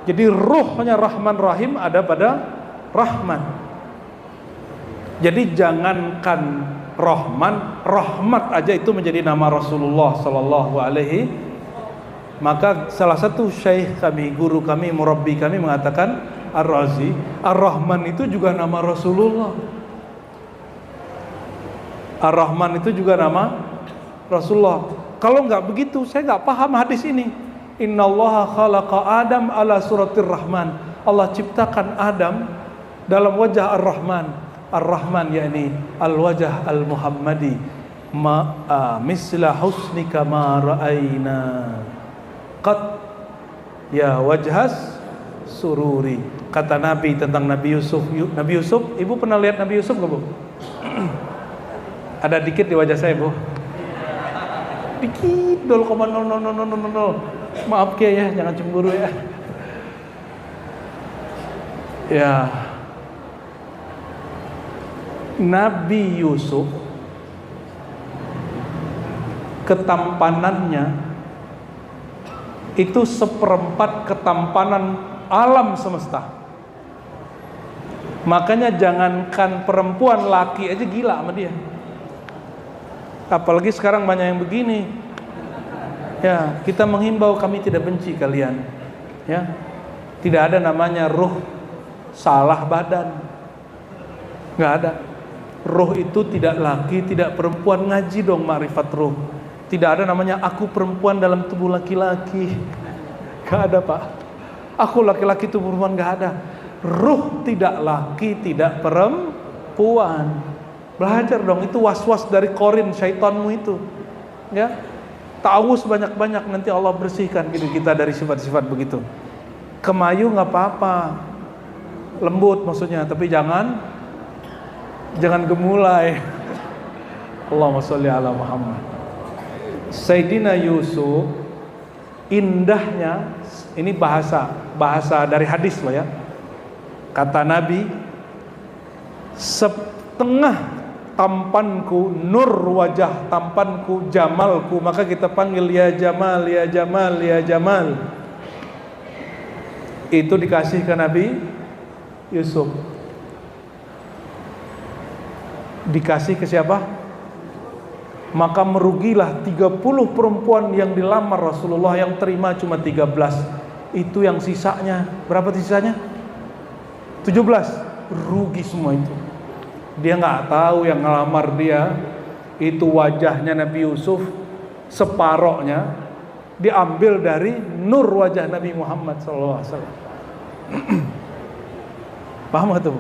Jadi ruhnya Rahman Rahim ada pada rahmat. Jadi jangankan Rahman, rahmat aja itu menjadi nama Rasulullah sallallahu alaihi. Maka salah satu syekh kami, guru kami, murabbi kami mengatakan, Ar-Razi, Ar-Rahman itu juga nama Rasulullah. Ar-Rahman itu juga nama Rasulullah. Kalau nggak begitu, saya nggak paham hadis ini. Innallaha khalaqa Adam ala suratir Rahman. Allah ciptakan Adam dalam wajah Ar-Rahman. Ar-Rahman yakni al-wajah al-Muhammadi. Misla husnika ma ra'ayna qad ya wajhas sururi. Kata Nabi tentang Nabi Yusuf. Nabi Yusuf, ibu pernah lihat Nabi Yusuf nggak, Bu? Ada dikit di wajah saya, Bu. Dikit, 0,0000. Maaf ya, jangan cemburu ya. Ya. Nabi Yusuf ketampanannya itu seperempat ketampanan alam semesta. Makanya jangankan perempuan, laki aja gila sama dia. Apalagi sekarang banyak yang begini. Ya, kita menghimbau, kami tidak benci kalian. Ya, tidak ada namanya ruh salah badan. Nggak ada. Ruh itu tidak laki, tidak perempuan. Ngaji dong makrifat ruh. Tidak ada namanya aku perempuan dalam tubuh laki-laki. Nggak ada, Pak. Aku laki-laki tubuh perempuan, nggak ada. Ruh tidak laki, tidak perempuan. Belajar dong, itu was-was dari korin syaitanmu itu. Ya, ta'awuz banyak-banyak, nanti Allah bersihkan gitu kita dari sifat-sifat begitu. Kemayu nggak apa-apa, lembut maksudnya, tapi jangan gemulai. Allahumma sholli ala Muhammad. Sayyidina Yusuf, indahnya, ini bahasa dari hadis loh ya. Kata Nabi, setengah tampanku, nur wajah tampanku, jamalku, maka kita panggil ya Jamal, ya Jamal, ya Jamal. Itu dikasih ke Nabi Yusuf. Dikasih ke siapa? Maka merugilah 30 perempuan yang dilamar Rasulullah, yang terima cuma 13. Itu yang sisanya, berapa sisanya? 17. Rugi semua itu. Dia nggak tahu yang ngelamar dia itu wajahnya Nabi Yusuf separohnya diambil dari nur wajah Nabi Muhammad SAW. Paham gak tuh?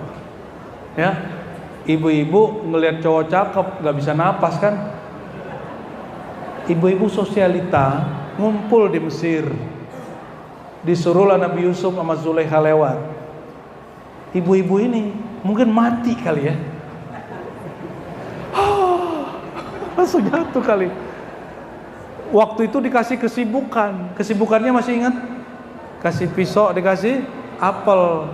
Ya, ibu-ibu ngelihat cowok cakep nggak bisa napas kan? Ibu-ibu sosialita ngumpul di Mesir, disuruhlah Nabi Yusuf sama Zulaikha lewat. Ibu-ibu ini mungkin mati kali ya. Langsung jatuh kali. Waktu itu dikasih kesibukan. Kesibukannya masih ingat? Kasih pisau, dikasih apel.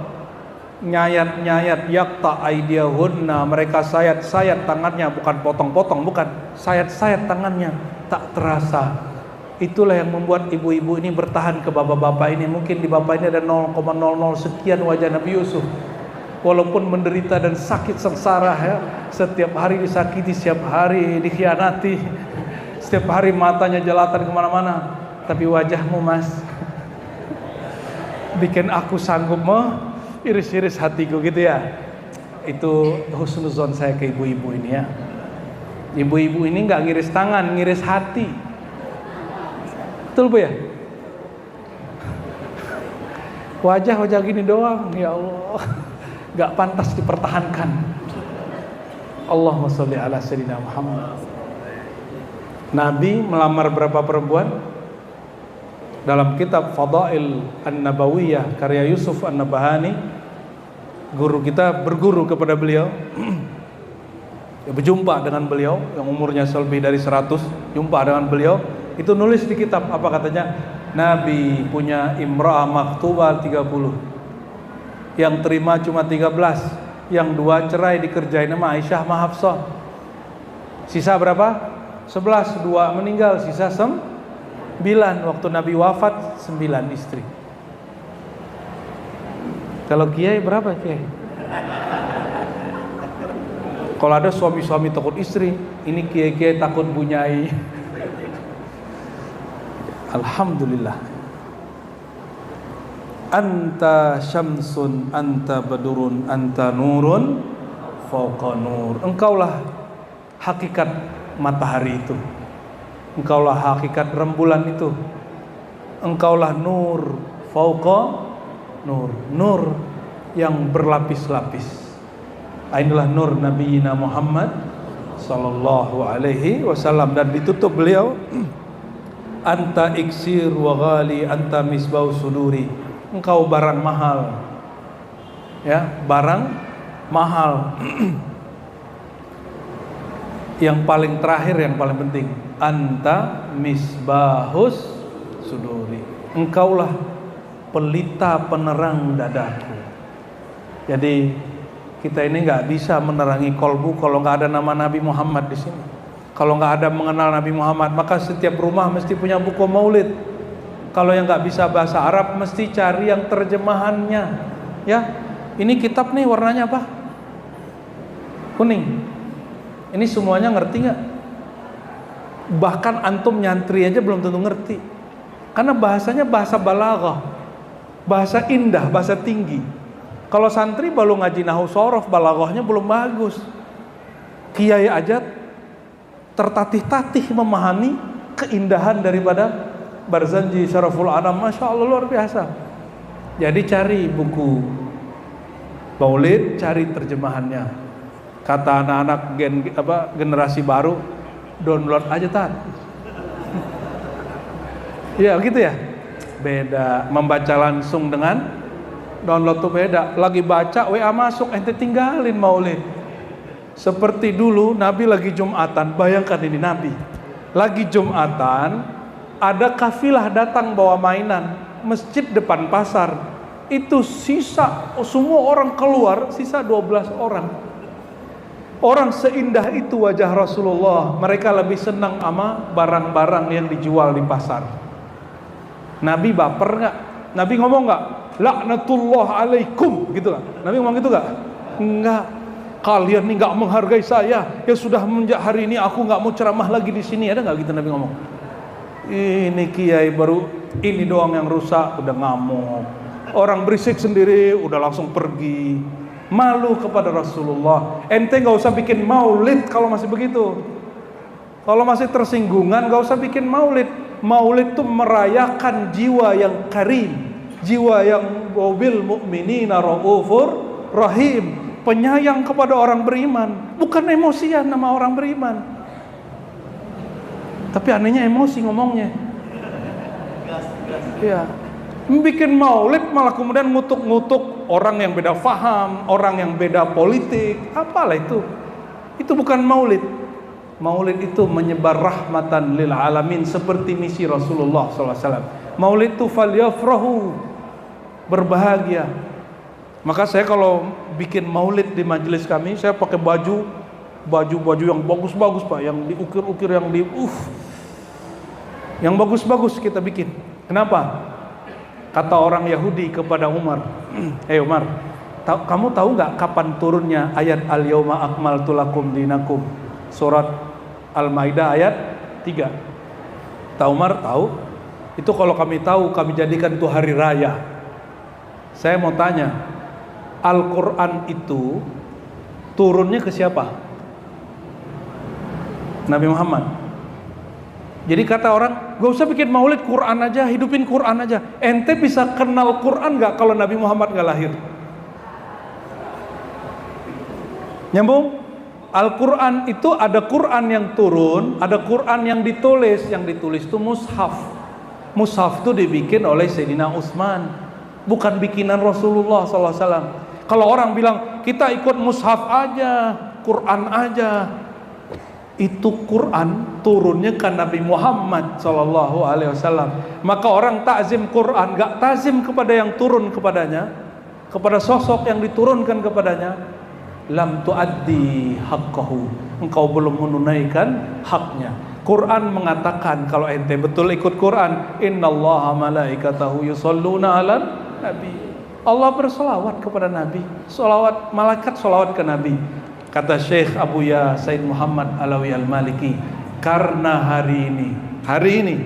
Nyayat-nyayat, yakta aidiyahunna, mereka sayat-sayat tangannya, bukan potong-potong, bukan. Sayat-sayat tangannya, tak terasa. Itulah yang membuat ibu-ibu ini bertahan ke bapak-bapak ini. Mungkin di bapak ini ada 0,00 sekian wajah Nabi Yusuf. Walaupun menderita dan sakit sengsara ya, setiap hari disakiti, setiap hari dikhianati, setiap hari matanya jelatan kemana-mana, tapi wajahmu Mas bikin aku sanggup iris-iris hatiku gitu ya. Itu husnuzon saya ke ibu-ibu ini ya. Ibu-ibu ini nggak ngiris tangan, ngiris hati. Betul Bu ya? Wajah gini doang, ya Allah, gak pantas dipertahankan. Allahumma sholli ala sayyidina Muhammad. Nabi melamar berapa perempuan? Dalam kitab Fadail An-Nabawiyah karya Yusuf An-Nabahani, guru kita berguru kepada beliau, berjumpa dengan beliau yang umurnya lebih dari 100, jumpa dengan beliau, itu nulis di kitab apa katanya? Nabi punya imra'ah maktubah 30. Yang terima cuma 13. Yang 2 cerai dikerjain sama Aisyah sama Hafsah. Sisa berapa? 11. 2 meninggal, sisa 9. Waktu Nabi wafat 9 istri. Kalau kiai berapa kiai? Kalau ada suami-suami takut istri, ini kiai-kiai takut bunyai. Alhamdulillah. Anta syamsun, anta badurun, anta nurun fauqa nur. Engkaulah hakikat matahari itu. Engkaulah hakikat rembulan itu. Engkaulah nur fauqa nur. Nur yang berlapis-lapis. Inilah nur Nabi Muhammad sallallahu alaihi wasallam, dan ditutup beliau, anta iksir wa ghali, anta misbau suduri. Engkau barang mahal, ya, barang mahal. Yang paling terakhir, yang paling penting, anta misbahus suduri. Engkaulah pelita penerang dadaku. Jadi kita ini nggak bisa menerangi kolbu kalau nggak ada nama Nabi Muhammad di sini. Kalau nggak ada mengenal Nabi Muhammad, maka setiap rumah mesti punya buku maulid. Kalau yang nggak bisa bahasa Arab, mesti cari yang terjemahannya. Ya, ini kitab nih warnanya apa? Kuning. Ini semuanya ngerti nggak? Bahkan antum nyantri aja belum tentu ngerti. Karena bahasanya bahasa balaghah, bahasa indah, bahasa tinggi. Kalau santri baru ngaji nahwu shorof, balaghahnya belum bagus. Kiai aja tertatih-tatih memahami keindahan daripada Barzanji Syaraful Anam. Masya Allah, luar biasa. Jadi cari buku maulid, cari terjemahannya. Kata anak-anak generasi baru, download aja tat. Iya gitu ya. Beda membaca langsung dengan download tuh beda. Lagi baca WA masuk, ente tinggalin maulid. Seperti dulu Nabi lagi Jumatan, bayangkan ini Nabi lagi Jumatan, ada kafilah datang bawa mainan, masjid depan pasar. Itu sisa semua orang keluar, sisa 12 orang. Orang seindah itu wajah Rasulullah. Mereka lebih senang sama barang-barang yang dijual di pasar. Nabi baper nggak? Nabi ngomong nggak? Laknatullah alaikum, gitu nggak? Nabi ngomong gitu nggak? Enggak. Kalian nih nggak menghargai saya. Ya sudah, menjak hari ini aku nggak mau ceramah lagi di sini. Ada nggak gitu Nabi ngomong? Ini kiai baru ini doang yang rusak, udah ngamuk. Orang berisik sendiri udah langsung pergi. Malu kepada Rasulullah. Ente nggak usah bikin maulid kalau masih begitu. Kalau masih tersinggungan, nggak usah bikin maulid. Maulid itu merayakan jiwa yang karim, jiwa yang bil mu'minina raufur rahim, penyayang kepada orang beriman, bukan emosian nama orang beriman. Tapi anehnya emosi ngomongnya. Ya, bikin maulid malah kemudian ngutuk-ngutuk orang yang beda faham, orang yang beda politik. Apalah itu? Itu bukan maulid. Maulid itu menyebar rahmatan lil alamin, seperti misi Rasulullah SAW. Maulid itu falyafrahu, berbahagia. Maka saya kalau bikin maulid di majelis kami, saya pakai baju yang bagus-bagus Pak, yang diukir-ukir, yang bagus-bagus kita bikin. Kenapa? Kata orang Yahudi kepada Umar, "Hei Umar, kamu tahu nggak kapan turunnya ayat al-yauma akmaltu lakum dinakum?" Surat Al-Maidah ayat 3. Tahu Umar? Tahu. Itu kalau kami tahu, kami jadikan itu hari raya. Saya mau tanya, Al-Quran itu turunnya ke siapa? Nabi Muhammad. Jadi kata orang, gak usah bikin maulid, Quran aja, hidupin Quran aja. Ente bisa kenal Quran gak kalau Nabi Muhammad gak lahir? Nyambung? Al-Quran itu ada Quran yang turun, ada Quran yang ditulis. Yang ditulis itu mushaf. Mushaf itu dibikin oleh Sayyidina Utsman, bukan bikinan Rasulullah SAW. Kalau orang bilang kita ikut mushaf aja, Quran aja, itu Quran turunnya ke Nabi Muhammad sallallahu alaihi wasallam. Maka orang takzim Quran gak takzim kepada yang turun kepadanya, kepada sosok yang diturunkan kepadanya, lam tuaddi haqqahu, engkau belum menunaikan haknya. Quran mengatakan kalau ente betul ikut Quran, innallaha malaikatahu yusholluna 'alan nabi. Allah berselawat kepada Nabi, selawat malaikat selawat ke Nabi. Kata Syekh Abu Ya Said Muhammad Alawi Al-Maliki, karena hari ini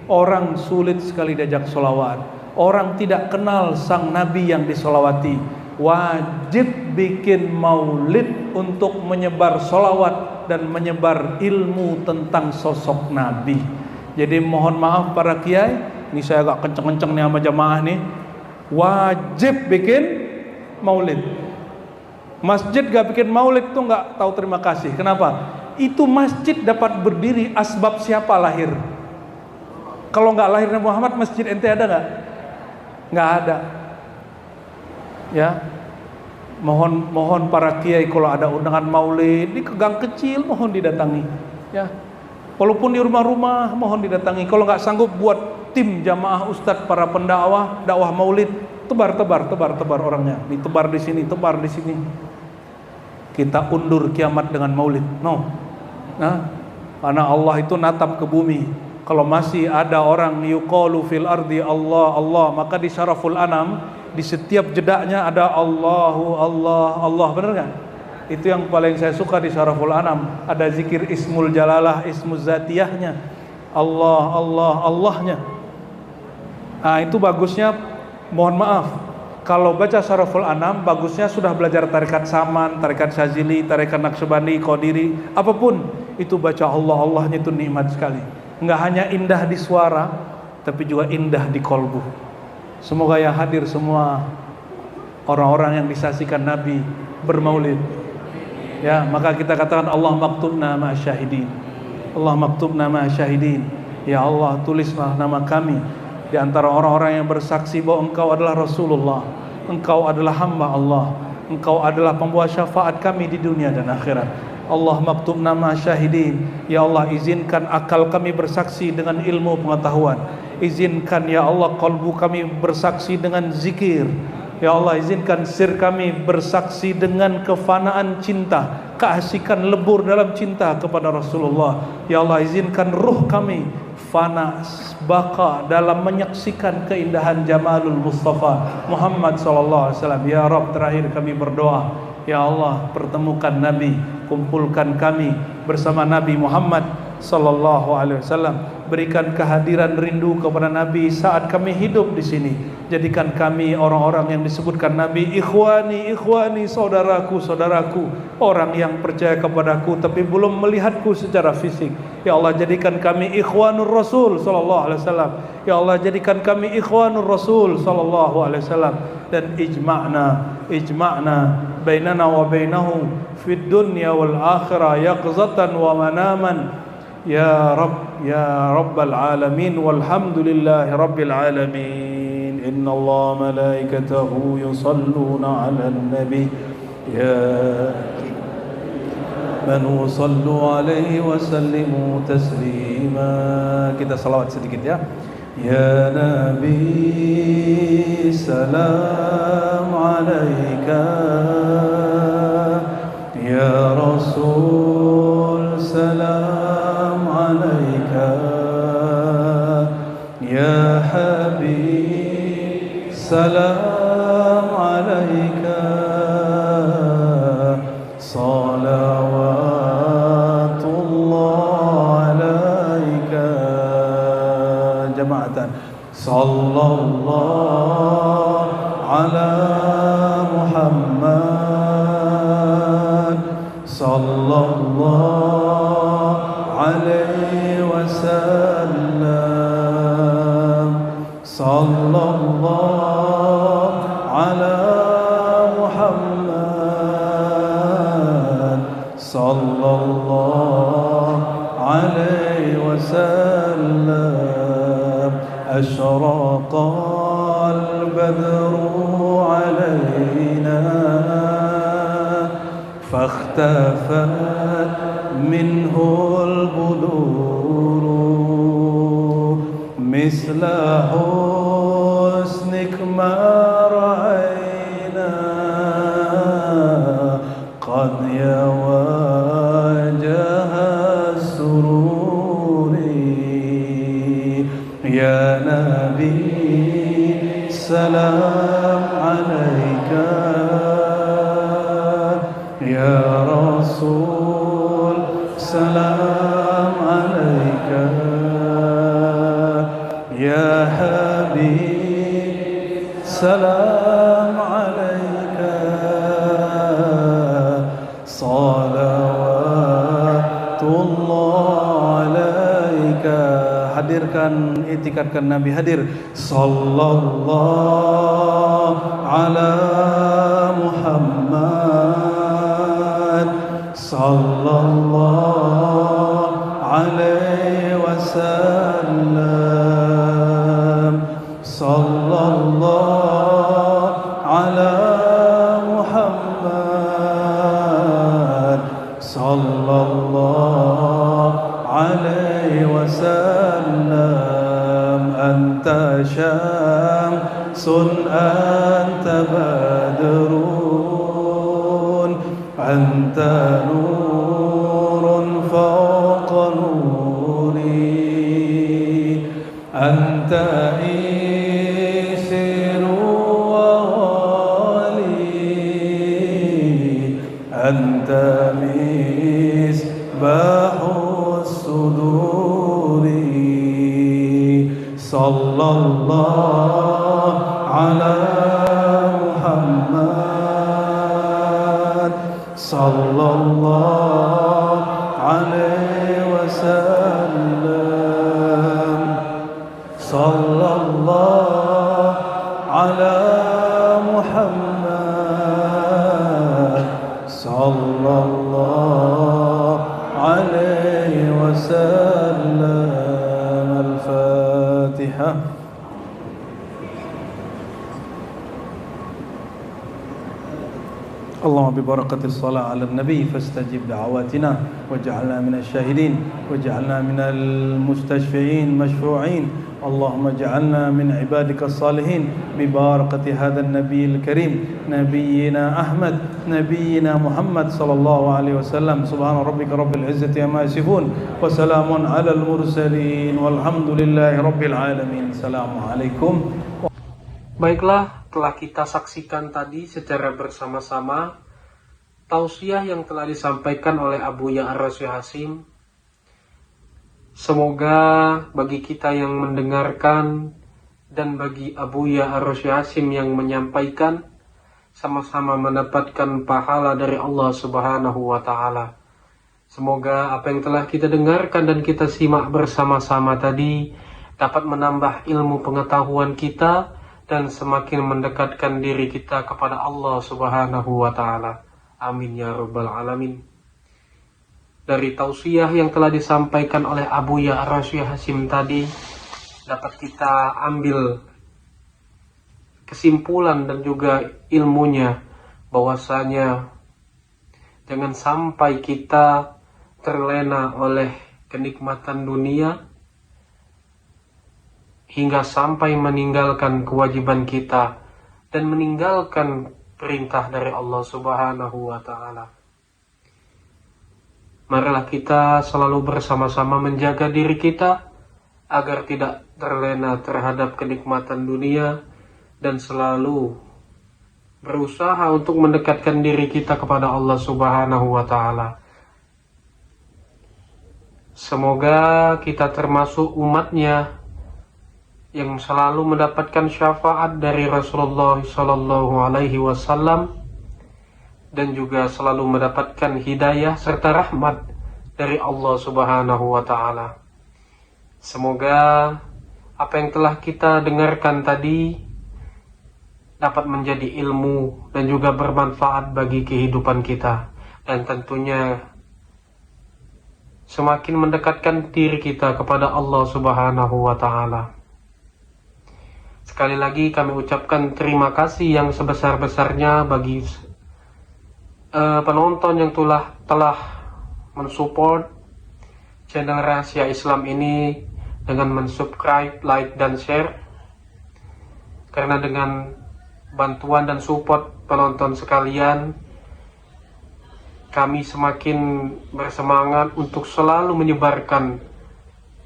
orang sulit sekali diajak solawat, orang tidak kenal sang Nabi yang disolawati, wajib bikin maulid untuk menyebar solawat dan menyebar ilmu tentang sosok Nabi. Jadi mohon maaf para kiai, ini saya agak kenceng-kenceng nih sama jamaah nih, wajib bikin maulid. Masjid gak bikin maulid tuh gak tahu terima kasih. Kenapa? Itu masjid dapat berdiri asbab siapa lahir. Kalau gak lahirnya Muhammad, masjid ente ada gak? Gak ada. Ya, mohon para kiai kalau ada undangan maulid di gang kecil mohon didatangi. Ya, walaupun di rumah-rumah mohon didatangi. Kalau gak sanggup buat tim jamaah ustadz para pendakwah dakwah maulid, tebar orangnya, ditebar di sini, tebar di sini. Kita undur kiamat dengan maulid. Karena Allah itu natap ke bumi. Kalau masih ada orang yuqalu fil ardi Allah Allah, maka di Syaraful Anam di setiap jedaknya ada Allahu Allah Allah, benar kan? Itu yang paling saya suka di Syaraful Anam, ada zikir Ismul Jalalah, Ismul Zatiyahnya, Allah Allah Allahnya. Nah itu bagusnya, mohon maaf, kalau baca Syaraful Anam bagusnya sudah belajar tarikat Saman, tarikat Syazili, tarikat Naqsyabandi, Qadiri, apapun itu baca Allah Allahnya itu nikmat sekali. Enggak hanya indah di suara, tapi juga indah di kolbu. Semoga yang hadir semua orang-orang yang disaksikan Nabi bermaulid. Ya, maka kita katakan Allah maktubna ma'asyahidin. Allah maktubna ma'asyahidin. Ya Allah, tulislah nama kami di antara orang-orang yang bersaksi bahwa Engkau adalah Rasulullah, Engkau adalah hamba Allah, Engkau adalah pembawa syafaat kami di dunia dan akhirat. Allah maktubna ma'asyahidin. Ya Allah, izinkan akal kami bersaksi dengan ilmu pengetahuan. Izinkan ya Allah kalbu kami bersaksi dengan zikir. Ya Allah, izinkan sir kami bersaksi dengan kefanaan cinta, keasikan lebur dalam cinta kepada Rasulullah. Ya Allah, izinkan ruh kami fana baka dalam menyaksikan keindahan Jamalul Mustafa Muhammad sallallahu alaihi wasallam. Ya Rabb, terakhir kami berdoa, ya Allah, pertemukan Nabi, kumpulkan kami bersama Nabi Muhammad sallallahu alaihi wasallam. Berikan kehadiran rindu kepada Nabi saat kami hidup di sini. Jadikan kami orang-orang yang disebutkan Nabi ikhwani, ikhwani, saudaraku, saudaraku, orang yang percaya kepadaku tapi belum melihatku secara fisik. Ya Allah, jadikan kami ikhwanur Rasul sallallahu alaihi wasallam. Ya Allah, jadikan kami ikhwanur Rasul sallallahu alaihi wasallam, dan ijma'na bainana wa bainahu fid dunya wal akhirah yaqzatan wa manaman. Ya Rabb, ya Rabbal Alamin, walhamdulillahi Rabbil Alamin. Inna Allah malaikatahu yusalluna ala nabi. Ya man sallu alaihi wa sallimu taslima. Kita salawat sedikit ya. Ya Nabi, salam alaika. Ya Rasul, salam alaika. Ya Habib, salam alaika. Salawatullah alaika. Jama'atan. Sallallahu ala Muhammad, sallallahu alaihi wasallam, sallallahu ala Muhammad, sallallahu alaihi wasallam. Asyraqal badru alaina فاختفت منه البدور مثل حسنك ما رأينا قد يا وجه السرور يا نبي سلام عليك يا رسول سلام عليك يا حبيب سلام عليك صلوات الله عليك. Hadirkan, itikadkan Nabi hadir. Sallallahu ala Muhammad sallallahu alaihi wasallam sallallahu ala Muhammad sallallahu alaihi wasallam. Anta syamsun anta badrun anta nurun fawqa nuri anta isiru wa wali anta misbahus suduri sallallahu ala Muhammad sallallahu alaihi wasallam sallallahu ala Muhammad sallallahu alaihi wasallam. Al-Fatihah. اللهم ببركة الصلاة على النبي فاستجب دعواتنا واجعلنا من الشاهدين واجعلنا من المستشفعين مشفوعين. اللهم اجعلنا من عبادك الصالحين ببركة هذا النبي الكريم نبينا أحمد نبينا محمد صلى الله عليه وسلم. سبحان ربك رب العزة عما يصفون وسلام على المرسلين والحمد لله رب العالمين. السلام عليكم. Baiklah, telah kita saksikan tadi secara bersama-sama tausiah yang telah disampaikan oleh Abu Ya Ar-Rasy Hasyim. Semoga bagi kita yang mendengarkan dan bagi Abu Ya Ar-Rasy Hasyim yang menyampaikan sama-sama mendapatkan pahala dari Allah Subhanahu wa taala. Semoga apa yang telah kita dengarkan dan kita simak bersama-sama tadi dapat menambah ilmu pengetahuan kita dan semakin mendekatkan diri kita kepada Allah Subhanahu wa taala. Amin ya rabbal alamin. Dari tausiah yang telah disampaikan oleh Abu Ya Ar-Rasy Hasyim tadi dapat kita ambil kesimpulan dan juga ilmunya bahwasanya jangan sampai kita terlena oleh kenikmatan dunia hingga sampai meninggalkan kewajiban kita dan meninggalkan perintah dari Allah Subhanahu wa taala. Marilah kita selalu bersama-sama menjaga diri kita agar tidak terlena terhadap kenikmatan dunia dan selalu berusaha untuk mendekatkan diri kita kepada Allah Subhanahu wa taala. Semoga kita termasuk umatnya yang selalu mendapatkan syafaat dari Rasulullah Sallallahu Alaihi Wasallam dan juga selalu mendapatkan hidayah serta rahmat dari Allah Subhanahu Wa Taala. Semoga apa yang telah kita dengarkan tadi dapat menjadi ilmu dan juga bermanfaat bagi kehidupan kita dan tentunya semakin mendekatkan diri kita kepada Allah Subhanahu Wa Taala. Sekali lagi kami ucapkan terima kasih yang sebesar-besarnya bagi penonton yang telah mensupport channel Rahasia Islam ini dengan mensubscribe, like, dan share. Karena dengan bantuan dan support penonton sekalian, kami semakin bersemangat untuk selalu menyebarkan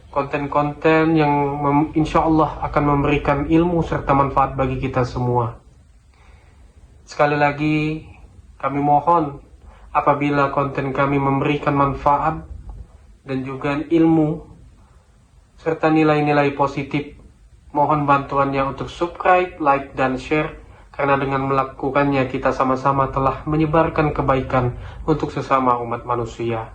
konten-konten yang insya Allah akan memberikan ilmu serta manfaat bagi kita semua. Sekali lagi, kami mohon apabila konten kami memberikan manfaat dan juga ilmu serta nilai-nilai positif, mohon bantuannya untuk subscribe, like, dan share. Karena dengan melakukannya kita sama-sama telah menyebarkan kebaikan untuk sesama umat manusia.